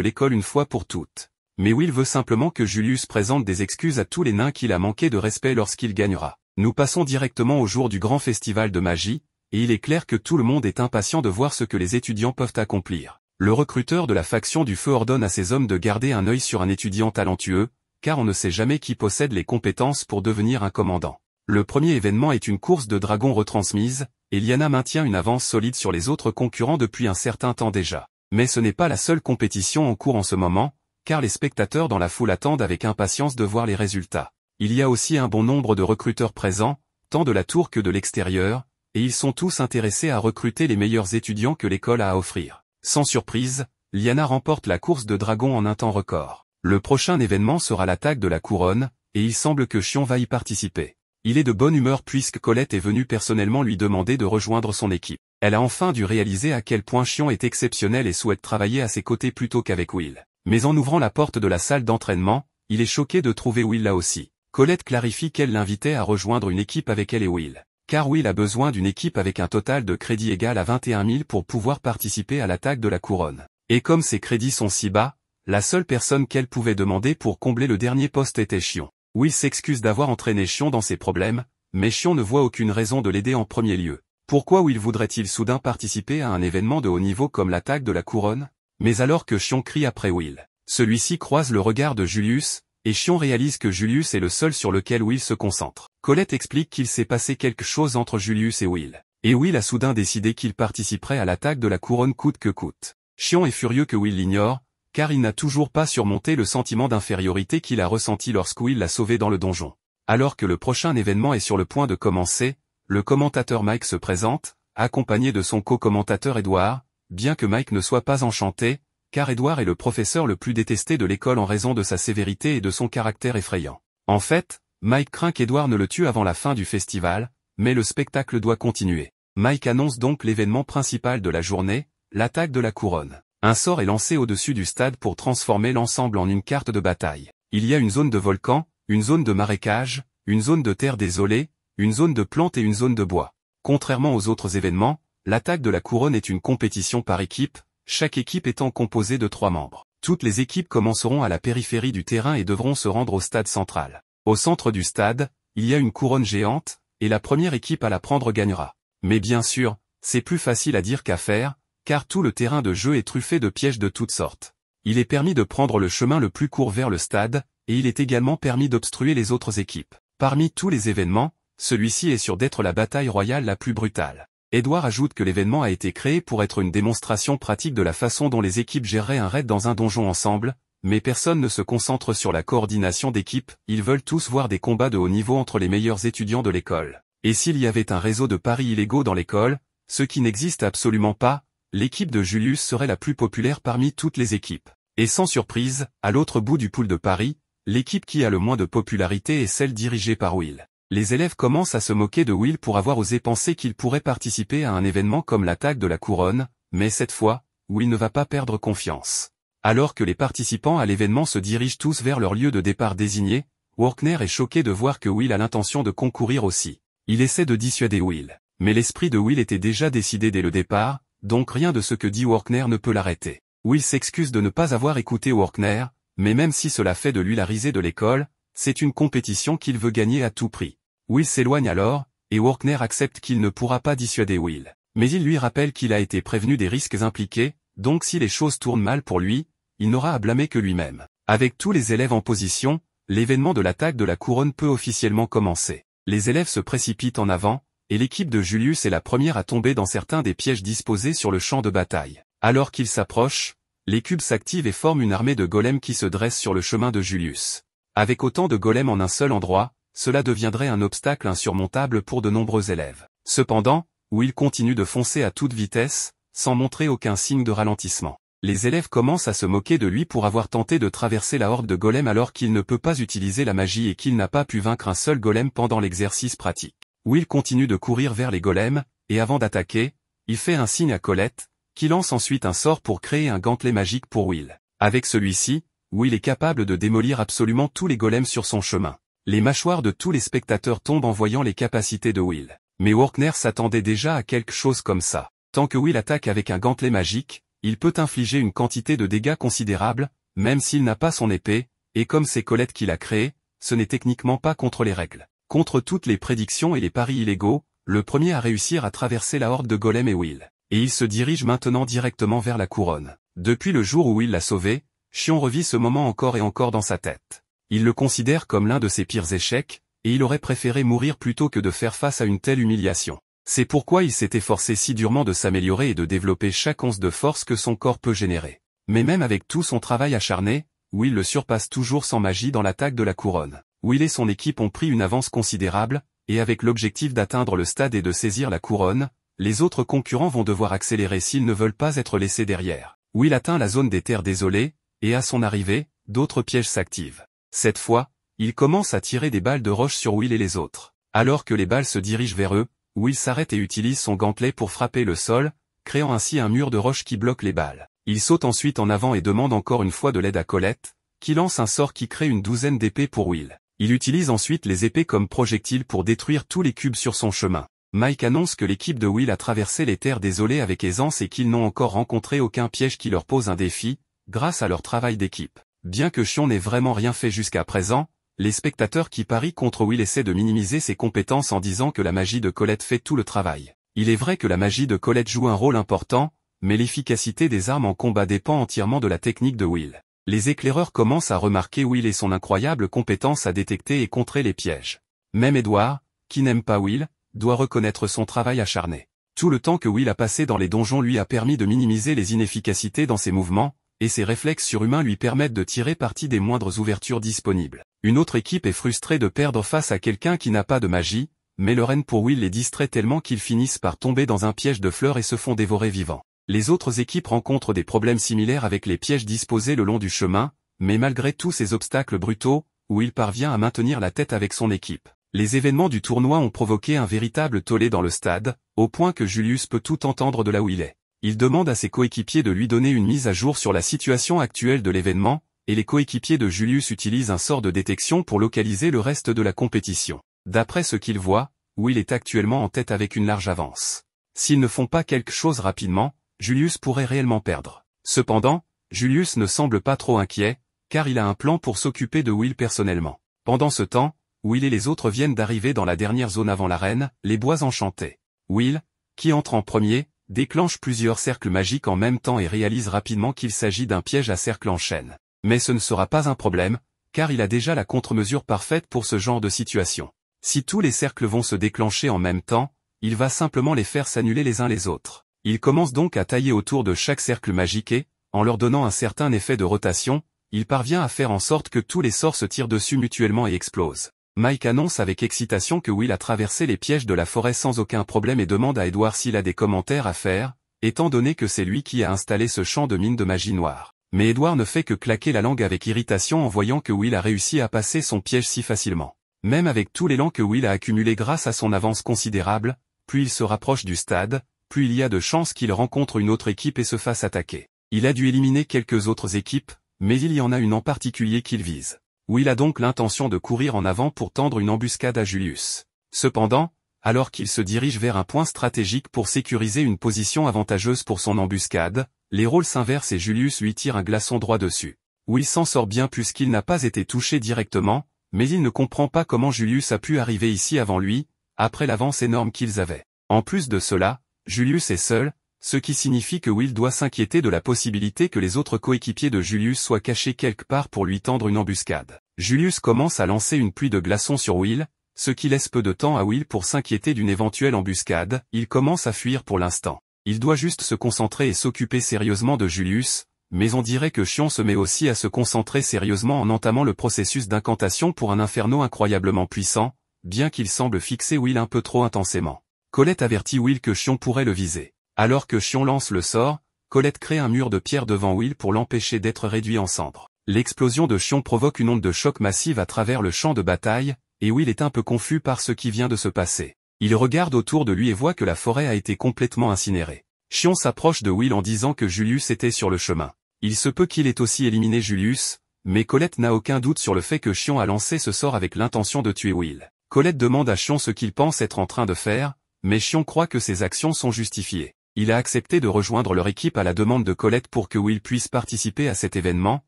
l'école une fois pour toutes. Mais Will veut simplement que Julius présente des excuses à tous les nains qu'il a manqué de respect lorsqu'il gagnera. Nous passons directement au jour du grand festival de magie, et il est clair que tout le monde est impatient de voir ce que les étudiants peuvent accomplir. Le recruteur de la faction du feu ordonne à ses hommes de garder un œil sur un étudiant talentueux, car on ne sait jamais qui possède les compétences pour devenir un commandant. Le premier événement est une course de dragons retransmise, et Liana maintient une avance solide sur les autres concurrents depuis un certain temps déjà. Mais ce n'est pas la seule compétition en cours en ce moment, car les spectateurs dans la foule attendent avec impatience de voir les résultats. Il y a aussi un bon nombre de recruteurs présents, tant de la tour que de l'extérieur, et ils sont tous intéressés à recruter les meilleurs étudiants que l'école a à offrir. Sans surprise, Liana remporte la course de dragons en un temps record. Le prochain événement sera l'attaque de la couronne, et il semble que Xion va y participer. Il est de bonne humeur puisque Colette est venue personnellement lui demander de rejoindre son équipe. Elle a enfin dû réaliser à quel point Xion est exceptionnel et souhaite travailler à ses côtés plutôt qu'avec Will. Mais en ouvrant la porte de la salle d'entraînement, il est choqué de trouver Will là aussi. Colette clarifie qu'elle l'invitait à rejoindre une équipe avec elle et Will. Car Will a besoin d'une équipe avec un total de crédits égal à 21 000 pour pouvoir participer à l'attaque de la couronne. Et comme ses crédits sont si bas, la seule personne qu'elle pouvait demander pour combler le dernier poste était Xion. Will s'excuse d'avoir entraîné Xion dans ses problèmes, mais Xion ne voit aucune raison de l'aider en premier lieu. Pourquoi Will voudrait-il soudain participer à un événement de haut niveau comme l'attaque de la couronne? Mais alors que Xion crie après Will, celui-ci croise le regard de Julius, et Xion réalise que Julius est le seul sur lequel Will se concentre. Colette explique qu'il s'est passé quelque chose entre Julius et Will. Et Will a soudain décidé qu'il participerait à l'attaque de la couronne coûte que coûte. Xion est furieux que Will l'ignore, car il n'a toujours pas surmonté le sentiment d'infériorité qu'il a ressenti lorsque Will l'a sauvé dans le donjon. Alors que le prochain événement est sur le point de commencer, le commentateur Mike se présente, accompagné de son co-commentateur Edward, bien que Mike ne soit pas enchanté, car Edward est le professeur le plus détesté de l'école en raison de sa sévérité et de son caractère effrayant. En fait, Mike craint qu'Edward ne le tue avant la fin du festival, mais le spectacle doit continuer. Mike annonce donc l'événement principal de la journée, l'attaque de la couronne. Un sort est lancé au-dessus du stade pour transformer l'ensemble en une carte de bataille. Il y a une zone de volcan, une zone de marécage, une zone de terre désolée, une zone de plantes et une zone de bois. Contrairement aux autres événements, l'attaque de la couronne est une compétition par équipe, chaque équipe étant composée de 3 membres. Toutes les équipes commenceront à la périphérie du terrain et devront se rendre au stade central. Au centre du stade, il y a une couronne géante, et la première équipe à la prendre gagnera. Mais bien sûr, c'est plus facile à dire qu'à faire, car tout le terrain de jeu est truffé de pièges de toutes sortes. Il est permis de prendre le chemin le plus court vers le stade, et il est également permis d'obstruer les autres équipes. Parmi tous les événements, celui-ci est sûr d'être la bataille royale la plus brutale. Edward ajoute que l'événement a été créé pour être une démonstration pratique de la façon dont les équipes géreraient un raid dans un donjon ensemble, mais personne ne se concentre sur la coordination d'équipe, ils veulent tous voir des combats de haut niveau entre les meilleurs étudiants de l'école. Et s'il y avait un réseau de paris illégaux dans l'école, ce qui n'existe absolument pas, l'équipe de Julius serait la plus populaire parmi toutes les équipes. Et sans surprise, à l'autre bout du pool de paris, l'équipe qui a le moins de popularité est celle dirigée par Will. Les élèves commencent à se moquer de Will pour avoir osé penser qu'il pourrait participer à un événement comme l'attaque de la couronne, mais cette fois, Will ne va pas perdre confiance. Alors que les participants à l'événement se dirigent tous vers leur lieu de départ désigné, Workner est choqué de voir que Will a l'intention de concourir aussi. Il essaie de dissuader Will, mais l'esprit de Will était déjà décidé dès le départ, donc rien de ce que dit Workner ne peut l'arrêter. Will s'excuse de ne pas avoir écouté Workner, mais même si cela fait de lui la risée de l'école, c'est une compétition qu'il veut gagner à tout prix. Will s'éloigne alors, et Workner accepte qu'il ne pourra pas dissuader Will. Mais il lui rappelle qu'il a été prévenu des risques impliqués, donc si les choses tournent mal pour lui, il n'aura à blâmer que lui-même. Avec tous les élèves en position, l'événement de l'attaque de la couronne peut officiellement commencer. Les élèves se précipitent en avant, et l'équipe de Julius est la première à tomber dans certains des pièges disposés sur le champ de bataille. Alors qu'ils s'approchent, les cubes s'activent et forment une armée de golems qui se dressent sur le chemin de Julius. Avec autant de golems en un seul endroit, cela deviendrait un obstacle insurmontable pour de nombreux élèves. Cependant, Will continue de foncer à toute vitesse, sans montrer aucun signe de ralentissement. Les élèves commencent à se moquer de lui pour avoir tenté de traverser la horde de golems alors qu'il ne peut pas utiliser la magie et qu'il n'a pas pu vaincre un seul golem pendant l'exercice pratique. Will continue de courir vers les golems, et avant d'attaquer, il fait un signe à Colette, qui lance ensuite un sort pour créer un gantelet magique pour Will. Avec celui-ci, Will est capable de démolir absolument tous les golems sur son chemin. Les mâchoires de tous les spectateurs tombent en voyant les capacités de Will. Mais Workner s'attendait déjà à quelque chose comme ça. Tant que Will attaque avec un gantelet magique, il peut infliger une quantité de dégâts considérable, même s'il n'a pas son épée, et comme c'est Colette qui l'a créé, ce n'est techniquement pas contre les règles. Contre toutes les prédictions et les paris illégaux, le premier à réussir à traverser la horde de golems est Will. Et il se dirige maintenant directement vers la couronne. Depuis le jour où Will l'a sauvé, Xion revit ce moment encore et encore dans sa tête. Il le considère comme l'un de ses pires échecs, et il aurait préféré mourir plutôt que de faire face à une telle humiliation. C'est pourquoi il s'est efforcé si durement de s'améliorer et de développer chaque once de force que son corps peut générer. Mais même avec tout son travail acharné, Will le surpasse toujours sans magie dans l'attaque de la couronne. Will et son équipe ont pris une avance considérable, et avec l'objectif d'atteindre le stade et de saisir la couronne, les autres concurrents vont devoir accélérer s'ils ne veulent pas être laissés derrière. Will atteint la zone des terres désolées, et à son arrivée, d'autres pièges s'activent. Cette fois, il commence à tirer des balles de roche sur Will et les autres. Alors que les balles se dirigent vers eux, Will s'arrête et utilise son gantelet pour frapper le sol, créant ainsi un mur de roche qui bloque les balles. Il saute ensuite en avant et demande encore une fois de l'aide à Colette, qui lance un sort qui crée une douzaine d'épées pour Will. Il utilise ensuite les épées comme projectiles pour détruire tous les cubes sur son chemin. Mike annonce que l'équipe de Will a traversé les terres désolées avec aisance et qu'ils n'ont encore rencontré aucun piège qui leur pose un défi, grâce à leur travail d'équipe. Bien que Xion n'ait vraiment rien fait jusqu'à présent, les spectateurs qui parient contre Will essaient de minimiser ses compétences en disant que la magie de Colette fait tout le travail. Il est vrai que la magie de Colette joue un rôle important, mais l'efficacité des armes en combat dépend entièrement de la technique de Will. Les éclaireurs commencent à remarquer Will et son incroyable compétence à détecter et contrer les pièges. Même Edward, qui n'aime pas Will, doit reconnaître son travail acharné. Tout le temps que Will a passé dans les donjons lui a permis de minimiser les inefficacités dans ses mouvements, et ses réflexes surhumains lui permettent de tirer parti des moindres ouvertures disponibles. Une autre équipe est frustrée de perdre face à quelqu'un qui n'a pas de magie, mais le renne pour Will les distrait tellement qu'ils finissent par tomber dans un piège de fleurs et se font dévorer vivants. Les autres équipes rencontrent des problèmes similaires avec les pièges disposés le long du chemin, mais malgré tous ces obstacles brutaux, Will parvient à maintenir la tête avec son équipe. Les événements du tournoi ont provoqué un véritable tollé dans le stade, au point que Julius peut tout entendre de là où il est. Il demande à ses coéquipiers de lui donner une mise à jour sur la situation actuelle de l'événement, et les coéquipiers de Julius utilisent un sort de détection pour localiser le reste de la compétition. D'après ce qu'ils voient, Will est actuellement en tête avec une large avance. S'ils ne font pas quelque chose rapidement, Julius pourrait réellement perdre. Cependant, Julius ne semble pas trop inquiet, car il a un plan pour s'occuper de Will personnellement. Pendant ce temps, Will et les autres viennent d'arriver dans la dernière zone avant l'arène, les bois enchantés. Will, qui entre en premier, déclenche plusieurs cercles magiques en même temps et réalise rapidement qu'il s'agit d'un piège à cercle en chaîne. Mais ce ne sera pas un problème, car il a déjà la contre-mesure parfaite pour ce genre de situation. Si tous les cercles vont se déclencher en même temps, il va simplement les faire s'annuler les uns les autres. Il commence donc à tailler autour de chaque cercle magique et, en leur donnant un certain effet de rotation, il parvient à faire en sorte que tous les sorts se tirent dessus mutuellement et explosent. Mike annonce avec excitation que Will a traversé les pièges de la forêt sans aucun problème et demande à Edward s'il a des commentaires à faire, étant donné que c'est lui qui a installé ce champ de mine de magie noire. Mais Edward ne fait que claquer la langue avec irritation en voyant que Will a réussi à passer son piège si facilement. Même avec tout l'élan que Will a accumulé grâce à son avance considérable, plus il se rapproche du stade, plus il y a de chances qu'il rencontre une autre équipe et se fasse attaquer. Il a dû éliminer quelques autres équipes, mais il y en a une en particulier qu'il vise. Will a donc l'intention de courir en avant pour tendre une embuscade à Julius. Cependant, alors qu'il se dirige vers un point stratégique pour sécuriser une position avantageuse pour son embuscade, les rôles s'inversent et Julius lui tire un glaçon droit dessus. Will s'en sort bien puisqu'il n'a pas été touché directement, mais il ne comprend pas comment Julius a pu arriver ici avant lui, après l'avance énorme qu'ils avaient. En plus de cela, Julius est seul, ce qui signifie que Will doit s'inquiéter de la possibilité que les autres coéquipiers de Julius soient cachés quelque part pour lui tendre une embuscade. Julius commence à lancer une pluie de glaçons sur Will, ce qui laisse peu de temps à Will pour s'inquiéter d'une éventuelle embuscade. Il commence à fuir pour l'instant. Il doit juste se concentrer et s'occuper sérieusement de Julius, mais on dirait que Xion se met aussi à se concentrer sérieusement en entamant le processus d'incantation pour un inferno incroyablement puissant, bien qu'il semble fixer Will un peu trop intensément. Colette avertit Will que Xion pourrait le viser. Alors que Xion lance le sort, Colette crée un mur de pierre devant Will pour l'empêcher d'être réduit en cendres. L'explosion de Xion provoque une onde de choc massive à travers le champ de bataille, et Will est un peu confus par ce qui vient de se passer. Il regarde autour de lui et voit que la forêt a été complètement incinérée. Xion s'approche de Will en disant que Julius était sur le chemin. Il se peut qu'il ait aussi éliminé Julius, mais Colette n'a aucun doute sur le fait que Shion a lancé ce sort avec l'intention de tuer Will. Colette demande à Shion ce qu'il pense être en train de faire, mais Shion croit que ses actions sont justifiées. Il a accepté de rejoindre leur équipe à la demande de Colette pour que Will puisse participer à cet événement,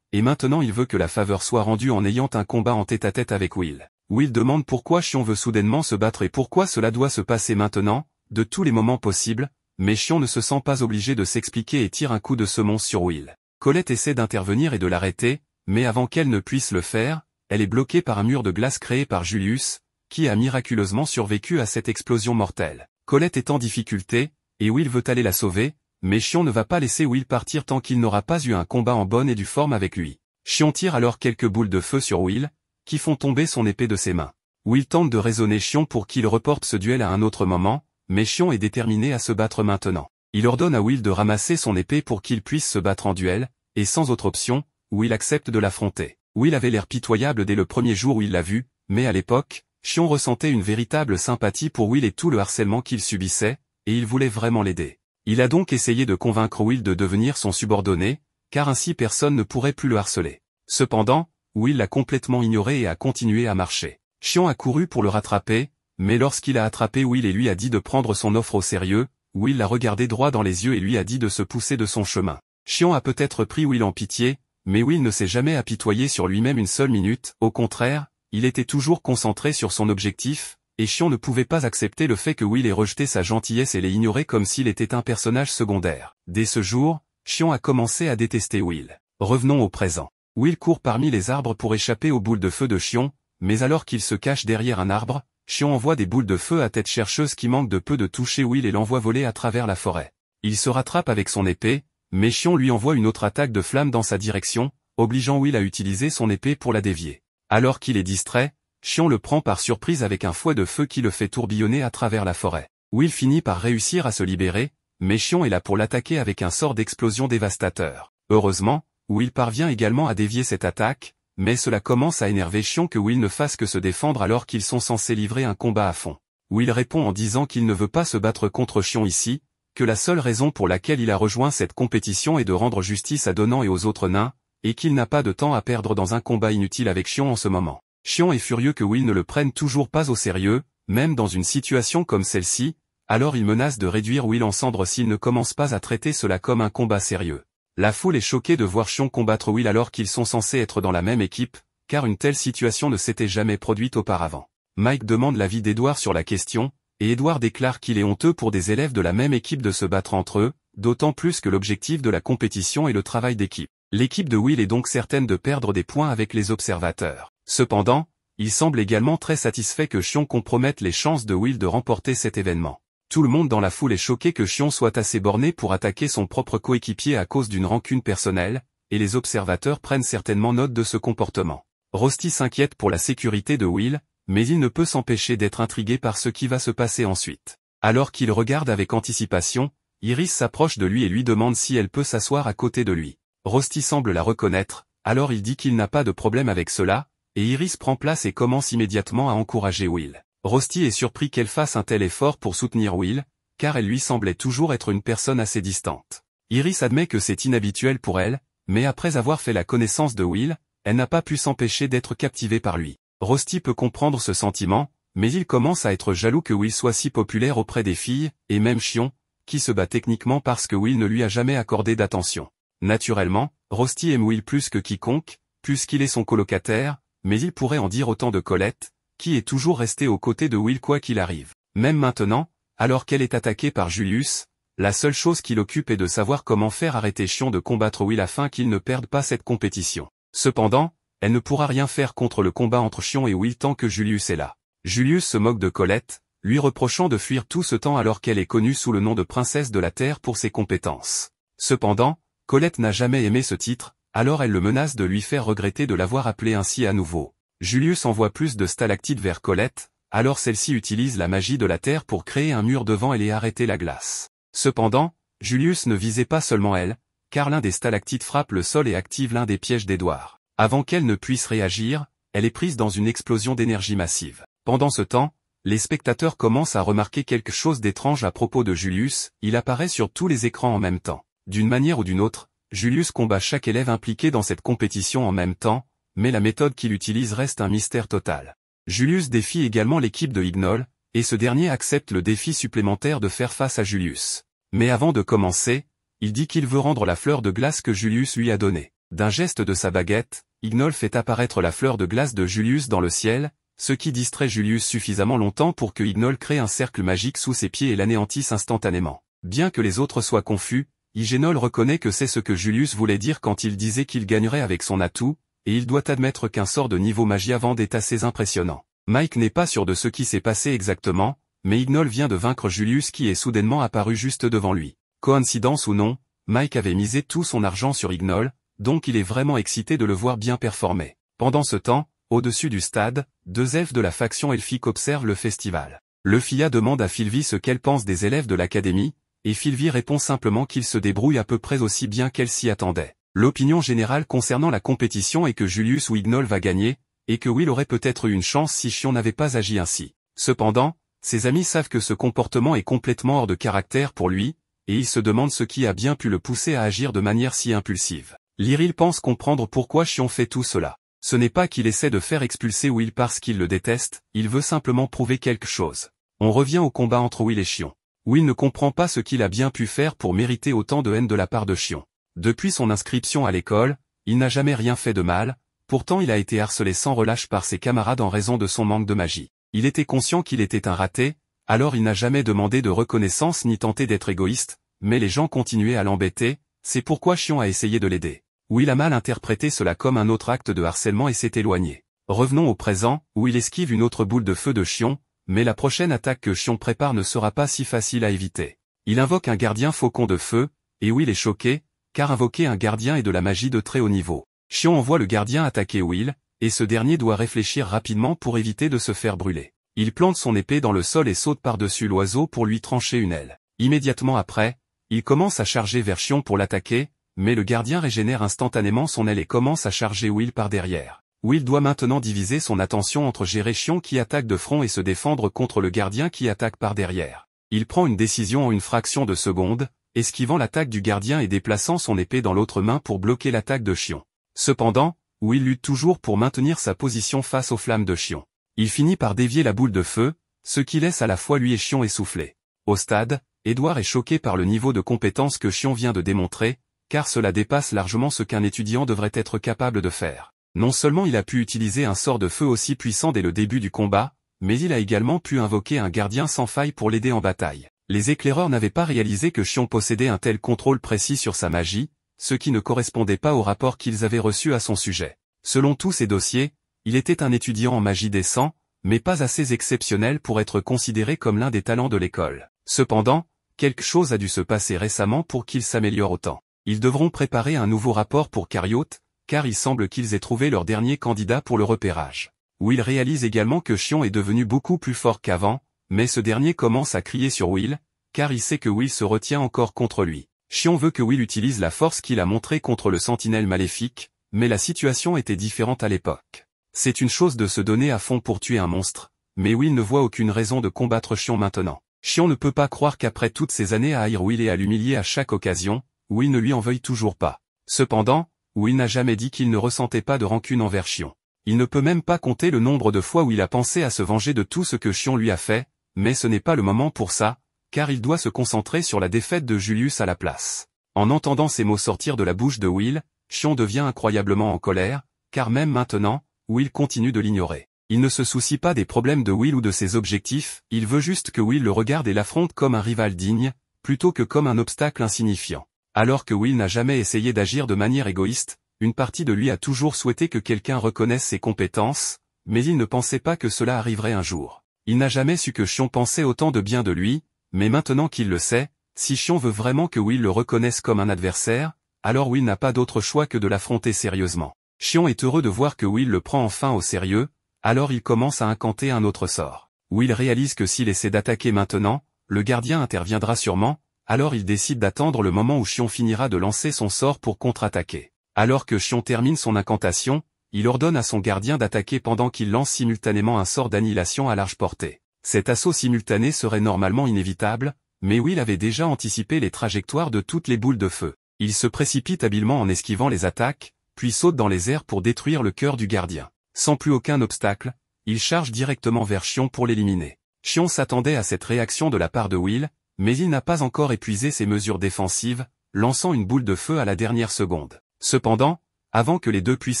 et maintenant il veut que la faveur soit rendue en ayant un combat en tête-à-tête avec Will. Will demande pourquoi Shion veut soudainement se battre et pourquoi cela doit se passer maintenant, de tous les moments possibles, mais Shion ne se sent pas obligé de s'expliquer et tire un coup de semonce sur Will. Colette essaie d'intervenir et de l'arrêter, mais avant qu'elle ne puisse le faire, elle est bloquée par un mur de glace créé par Julius, qui a miraculeusement survécu à cette explosion mortelle. Colette est en difficulté, et Will veut aller la sauver, mais Shion ne va pas laisser Will partir tant qu'il n'aura pas eu un combat en bonne et due forme avec lui. Shion tire alors quelques boules de feu sur Will, qui font tomber son épée de ses mains. Will tente de raisonner Shion pour qu'il reporte ce duel à un autre moment, mais Shion est déterminé à se battre maintenant. Il ordonne à Will de ramasser son épée pour qu'il puisse se battre en duel, et sans autre option, Will accepte de l'affronter. Will avait l'air pitoyable dès le premier jour où il l'a vu, mais à l'époque, Shion ressentait une véritable sympathie pour Will et tout le harcèlement qu'il subissait, et il voulait vraiment l'aider. Il a donc essayé de convaincre Will de devenir son subordonné, car ainsi personne ne pourrait plus le harceler. Cependant, Will l'a complètement ignoré et a continué à marcher. Shion a couru pour le rattraper, mais lorsqu'il a attrapé Will et lui a dit de prendre son offre au sérieux, Will l'a regardé droit dans les yeux et lui a dit de se pousser de son chemin. Shion a peut-être pris Will en pitié, mais Will ne s'est jamais apitoyé sur lui-même une seule minute, au contraire, il était toujours concentré sur son objectif, et Shion ne pouvait pas accepter le fait que Will ait rejeté sa gentillesse et l'ait ignoré comme s'il était un personnage secondaire. Dès ce jour, Shion a commencé à détester Will. Revenons au présent. Will court parmi les arbres pour échapper aux boules de feu de Shion, mais alors qu'il se cache derrière un arbre, Shion envoie des boules de feu à tête chercheuse qui manquent de peu de toucher Will et l'envoie voler à travers la forêt. Il se rattrape avec son épée, mais Shion lui envoie une autre attaque de flamme dans sa direction, obligeant Will à utiliser son épée pour la dévier. Alors qu'il est distrait, Shion le prend par surprise avec un fouet de feu qui le fait tourbillonner à travers la forêt. Will finit par réussir à se libérer, mais Shion est là pour l'attaquer avec un sort d'explosion dévastateur. Heureusement, Will parvient également à dévier cette attaque, mais cela commence à énerver Shion que Will ne fasse que se défendre alors qu'ils sont censés livrer un combat à fond. Will répond en disant qu'il ne veut pas se battre contre Shion ici, que la seule raison pour laquelle il a rejoint cette compétition est de rendre justice à Donan et aux autres nains, et qu'il n'a pas de temps à perdre dans un combat inutile avec Shion en ce moment. Shion est furieux que Will ne le prenne toujours pas au sérieux, même dans une situation comme celle-ci, alors il menace de réduire Will en cendres s'il ne commence pas à traiter cela comme un combat sérieux. La foule est choquée de voir Shion combattre Will alors qu'ils sont censés être dans la même équipe, car une telle situation ne s'était jamais produite auparavant. Mike demande l'avis d'Edward sur la question, et Edward déclare qu'il est honteux pour des élèves de la même équipe de se battre entre eux, d'autant plus que l'objectif de la compétition est le travail d'équipe. L'équipe de Will est donc certaine de perdre des points avec les observateurs. Cependant, il semble également très satisfait que Shion compromette les chances de Will de remporter cet événement. Tout le monde dans la foule est choqué que Shion soit assez borné pour attaquer son propre coéquipier à cause d'une rancune personnelle, et les observateurs prennent certainement note de ce comportement. Rusty s'inquiète pour la sécurité de Will, mais il ne peut s'empêcher d'être intrigué par ce qui va se passer ensuite. Alors qu'il regarde avec anticipation, Iris s'approche de lui et lui demande si elle peut s'asseoir à côté de lui. Rusty semble la reconnaître, alors il dit qu'il n'a pas de problème avec cela, et Iris prend place et commence immédiatement à encourager Will. Rusty est surpris qu'elle fasse un tel effort pour soutenir Will, car elle lui semblait toujours être une personne assez distante. Iris admet que c'est inhabituel pour elle, mais après avoir fait la connaissance de Will, elle n'a pas pu s'empêcher d'être captivée par lui. Rusty peut comprendre ce sentiment, mais il commence à être jaloux que Will soit si populaire auprès des filles, et même Shion, qui se bat techniquement parce que Will ne lui a jamais accordé d'attention. Naturellement, Rusty aime Will plus que quiconque, puisqu'il est son colocataire, mais il pourrait en dire autant de Colette, qui est toujours restée aux côtés de Will quoi qu'il arrive. Même maintenant, alors qu'elle est attaquée par Julius, la seule chose qui l'occupe est de savoir comment faire arrêter Shion de combattre Will afin qu'il ne perde pas cette compétition. Cependant, elle ne pourra rien faire contre le combat entre Shion et Will tant que Julius est là. Julius se moque de Colette, lui reprochant de fuir tout ce temps alors qu'elle est connue sous le nom de princesse de la Terre pour ses compétences. Cependant, Colette n'a jamais aimé ce titre, alors elle le menace de lui faire regretter de l'avoir appelé ainsi à nouveau. Julius envoie plus de stalactites vers Colette, alors celle-ci utilise la magie de la Terre pour créer un mur devant elle et arrêter la glace. Cependant, Julius ne visait pas seulement elle, car l'un des stalactites frappe le sol et active l'un des pièges d'Edward. Avant qu'elle ne puisse réagir, elle est prise dans une explosion d'énergie massive. Pendant ce temps, les spectateurs commencent à remarquer quelque chose d'étrange à propos de Julius, il apparaît sur tous les écrans en même temps. D'une manière ou d'une autre, Julius combat chaque élève impliqué dans cette compétition en même temps, mais la méthode qu'il utilise reste un mystère total. Julius défie également l'équipe de Ignol, et ce dernier accepte le défi supplémentaire de faire face à Julius. Mais avant de commencer, il dit qu'il veut rendre la fleur de glace que Julius lui a donnée. D'un geste de sa baguette, Ignol fait apparaître la fleur de glace de Julius dans le ciel, ce qui distrait Julius suffisamment longtemps pour que Ignol crée un cercle magique sous ses pieds et l'anéantisse instantanément. Bien que les autres soient confus, Ignol reconnaît que c'est ce que Julius voulait dire quand il disait qu'il gagnerait avec son atout, et il doit admettre qu'un sort de niveau magie avant est assez impressionnant. Mike n'est pas sûr de ce qui s'est passé exactement, mais Ignol vient de vaincre Julius qui est soudainement apparu juste devant lui. Coïncidence ou non, Mike avait misé tout son argent sur Ignol, donc il est vraiment excité de le voir bien performer. Pendant ce temps, au-dessus du stade, deux elfes de la faction elfique observent le festival. Lufia demande à Fylvi ce qu'elle pense des élèves de l'académie, et Fylvi répond simplement qu'ils se débrouillent à peu près aussi bien qu'elle s'y attendait. L'opinion générale concernant la compétition est que Julius ou Ignol va gagner, et que Will aurait peut-être eu une chance si Xion n'avait pas agi ainsi. Cependant, ses amis savent que ce comportement est complètement hors de caractère pour lui, et ils se demandent ce qui a bien pu le pousser à agir de manière si impulsive. Lyril pense comprendre pourquoi Xion fait tout cela. Ce n'est pas qu'il essaie de faire expulser Will parce qu'il le déteste, il veut simplement prouver quelque chose. On revient au combat entre Will et Xion. Will ne comprend pas ce qu'il a bien pu faire pour mériter autant de haine de la part de Xion. Depuis son inscription à l'école, il n'a jamais rien fait de mal, pourtant il a été harcelé sans relâche par ses camarades en raison de son manque de magie. Il était conscient qu'il était un raté, alors il n'a jamais demandé de reconnaissance ni tenté d'être égoïste, mais les gens continuaient à l'embêter, c'est pourquoi Xion a essayé de l'aider. Will a mal interprété cela comme un autre acte de harcèlement et s'est éloigné. Revenons au présent, où il esquive une autre boule de feu de Xion, mais la prochaine attaque que Xion prépare ne sera pas si facile à éviter. Il invoque un gardien faucon de feu, et Will est choqué, car invoquer un gardien est de la magie de très haut niveau. Xion envoie le gardien attaquer Will, et ce dernier doit réfléchir rapidement pour éviter de se faire brûler. Il plante son épée dans le sol et saute par-dessus l'oiseau pour lui trancher une aile. Immédiatement après, il commence à charger vers Xion pour l'attaquer, mais le gardien régénère instantanément son aile et commence à charger Will par derrière. Will doit maintenant diviser son attention entre gérer Xion qui attaque de front et se défendre contre le gardien qui attaque par derrière. Il prend une décision en une fraction de seconde, esquivant l'attaque du gardien et déplaçant son épée dans l'autre main pour bloquer l'attaque de Xion. Cependant, Will lutte toujours pour maintenir sa position face aux flammes de Xion. Il finit par dévier la boule de feu, ce qui laisse à la fois lui et Xion essoufflés. Au stade, Edward est choqué par le niveau de compétence que Xion vient de démontrer, car cela dépasse largement ce qu'un étudiant devrait être capable de faire. Non seulement il a pu utiliser un sort de feu aussi puissant dès le début du combat, mais il a également pu invoquer un gardien sans faille pour l'aider en bataille. Les éclaireurs n'avaient pas réalisé que Xion possédait un tel contrôle précis sur sa magie, ce qui ne correspondait pas au rapport qu'ils avaient reçu à son sujet. Selon tous ces dossiers, il était un étudiant en magie décent, mais pas assez exceptionnel pour être considéré comme l'un des talents de l'école. Cependant, quelque chose a dû se passer récemment pour qu'il s'améliore autant. Ils devront préparer un nouveau rapport pour Cariote, car il semble qu'ils aient trouvé leur dernier candidat pour le repérage. Will réalise également que Xion est devenu beaucoup plus fort qu'avant, mais ce dernier commence à crier sur Will, car il sait que Will se retient encore contre lui. Xion veut que Will utilise la force qu'il a montrée contre le sentinelle maléfique, mais la situation était différente à l'époque. C'est une chose de se donner à fond pour tuer un monstre, mais Will ne voit aucune raison de combattre Xion maintenant. Xion ne peut pas croire qu'après toutes ces années à haïr Will et à l'humilier à chaque occasion, Will ne lui en veuille toujours pas. Cependant, Will n'a jamais dit qu'il ne ressentait pas de rancune envers Xion. Il ne peut même pas compter le nombre de fois où il a pensé à se venger de tout ce que Xion lui a fait, mais ce n'est pas le moment pour ça, car il doit se concentrer sur la défaite de Julius à la place. En entendant ces mots sortir de la bouche de Will, Xion devient incroyablement en colère, car même maintenant, Will continue de l'ignorer. Il ne se soucie pas des problèmes de Will ou de ses objectifs, il veut juste que Will le regarde et l'affronte comme un rival digne, plutôt que comme un obstacle insignifiant. Alors que Will n'a jamais essayé d'agir de manière égoïste, une partie de lui a toujours souhaité que quelqu'un reconnaisse ses compétences, mais il ne pensait pas que cela arriverait un jour. Il n'a jamais su que Xion pensait autant de bien de lui, mais maintenant qu'il le sait, si Xion veut vraiment que Will le reconnaisse comme un adversaire, alors Will n'a pas d'autre choix que de l'affronter sérieusement. Xion est heureux de voir que Will le prend enfin au sérieux, alors il commence à incanter un autre sort. Will réalise que s'il essaie d'attaquer maintenant, le gardien interviendra sûrement, alors il décide d'attendre le moment où Xion finira de lancer son sort pour contre-attaquer. Alors que Xion termine son incantation, il ordonne à son gardien d'attaquer pendant qu'il lance simultanément un sort d'annihilation à large portée. Cet assaut simultané serait normalement inévitable, mais Will avait déjà anticipé les trajectoires de toutes les boules de feu. Il se précipite habilement en esquivant les attaques, puis saute dans les airs pour détruire le cœur du gardien. Sans plus aucun obstacle, il charge directement vers Xion pour l'éliminer. Xion s'attendait à cette réaction de la part de Will, mais il n'a pas encore épuisé ses mesures défensives, lançant une boule de feu à la dernière seconde. Cependant, avant que les deux puissent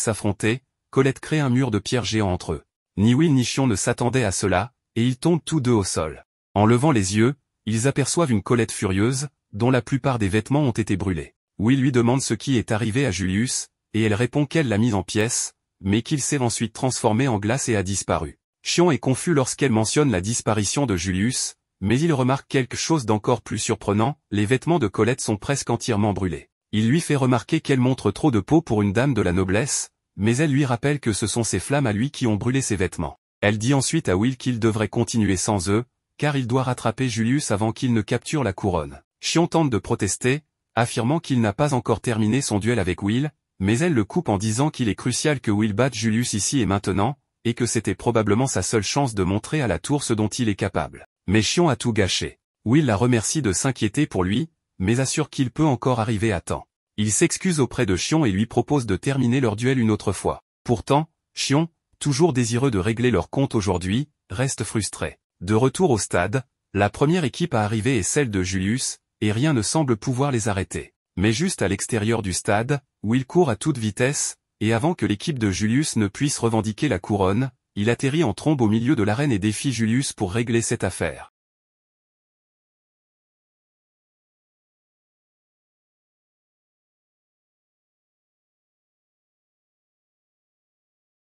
s'affronter, Colette crée un mur de pierre géant entre eux. Ni Will ni Xion ne s'attendaient à cela, et ils tombent tous deux au sol. En levant les yeux, ils aperçoivent une Colette furieuse, dont la plupart des vêtements ont été brûlés. Will lui demande ce qui est arrivé à Julius, et elle répond qu'elle l'a mis en pièces, mais qu'il s'est ensuite transformé en glace et a disparu. Xion est confus lorsqu'elle mentionne la disparition de Julius, mais il remarque quelque chose d'encore plus surprenant, les vêtements de Colette sont presque entièrement brûlés. Il lui fait remarquer qu'elle montre trop de peau pour une dame de la noblesse, mais elle lui rappelle que ce sont ses flammes à lui qui ont brûlé ses vêtements. Elle dit ensuite à Will qu'il devrait continuer sans eux, car il doit rattraper Julius avant qu'il ne capture la couronne. Xion tente de protester, affirmant qu'il n'a pas encore terminé son duel avec Will, mais elle le coupe en disant qu'il est crucial que Will batte Julius ici et maintenant, et que c'était probablement sa seule chance de montrer à la tour ce dont il est capable. Mais Xion a tout gâché. Will la remercie de s'inquiéter pour lui, mais assure qu'il peut encore arriver à temps. Il s'excuse auprès de Xion et lui propose de terminer leur duel une autre fois. Pourtant, Xion, toujours désireux de régler leur compte aujourd'hui, reste frustré. De retour au stade, la première équipe à arriver est celle de Julius, et rien ne semble pouvoir les arrêter. Mais juste à l'extérieur du stade, Will court à toute vitesse, et avant que l'équipe de Julius ne puisse revendiquer la couronne, il atterrit en trombe au milieu de l'arène et défie Julius pour régler cette affaire.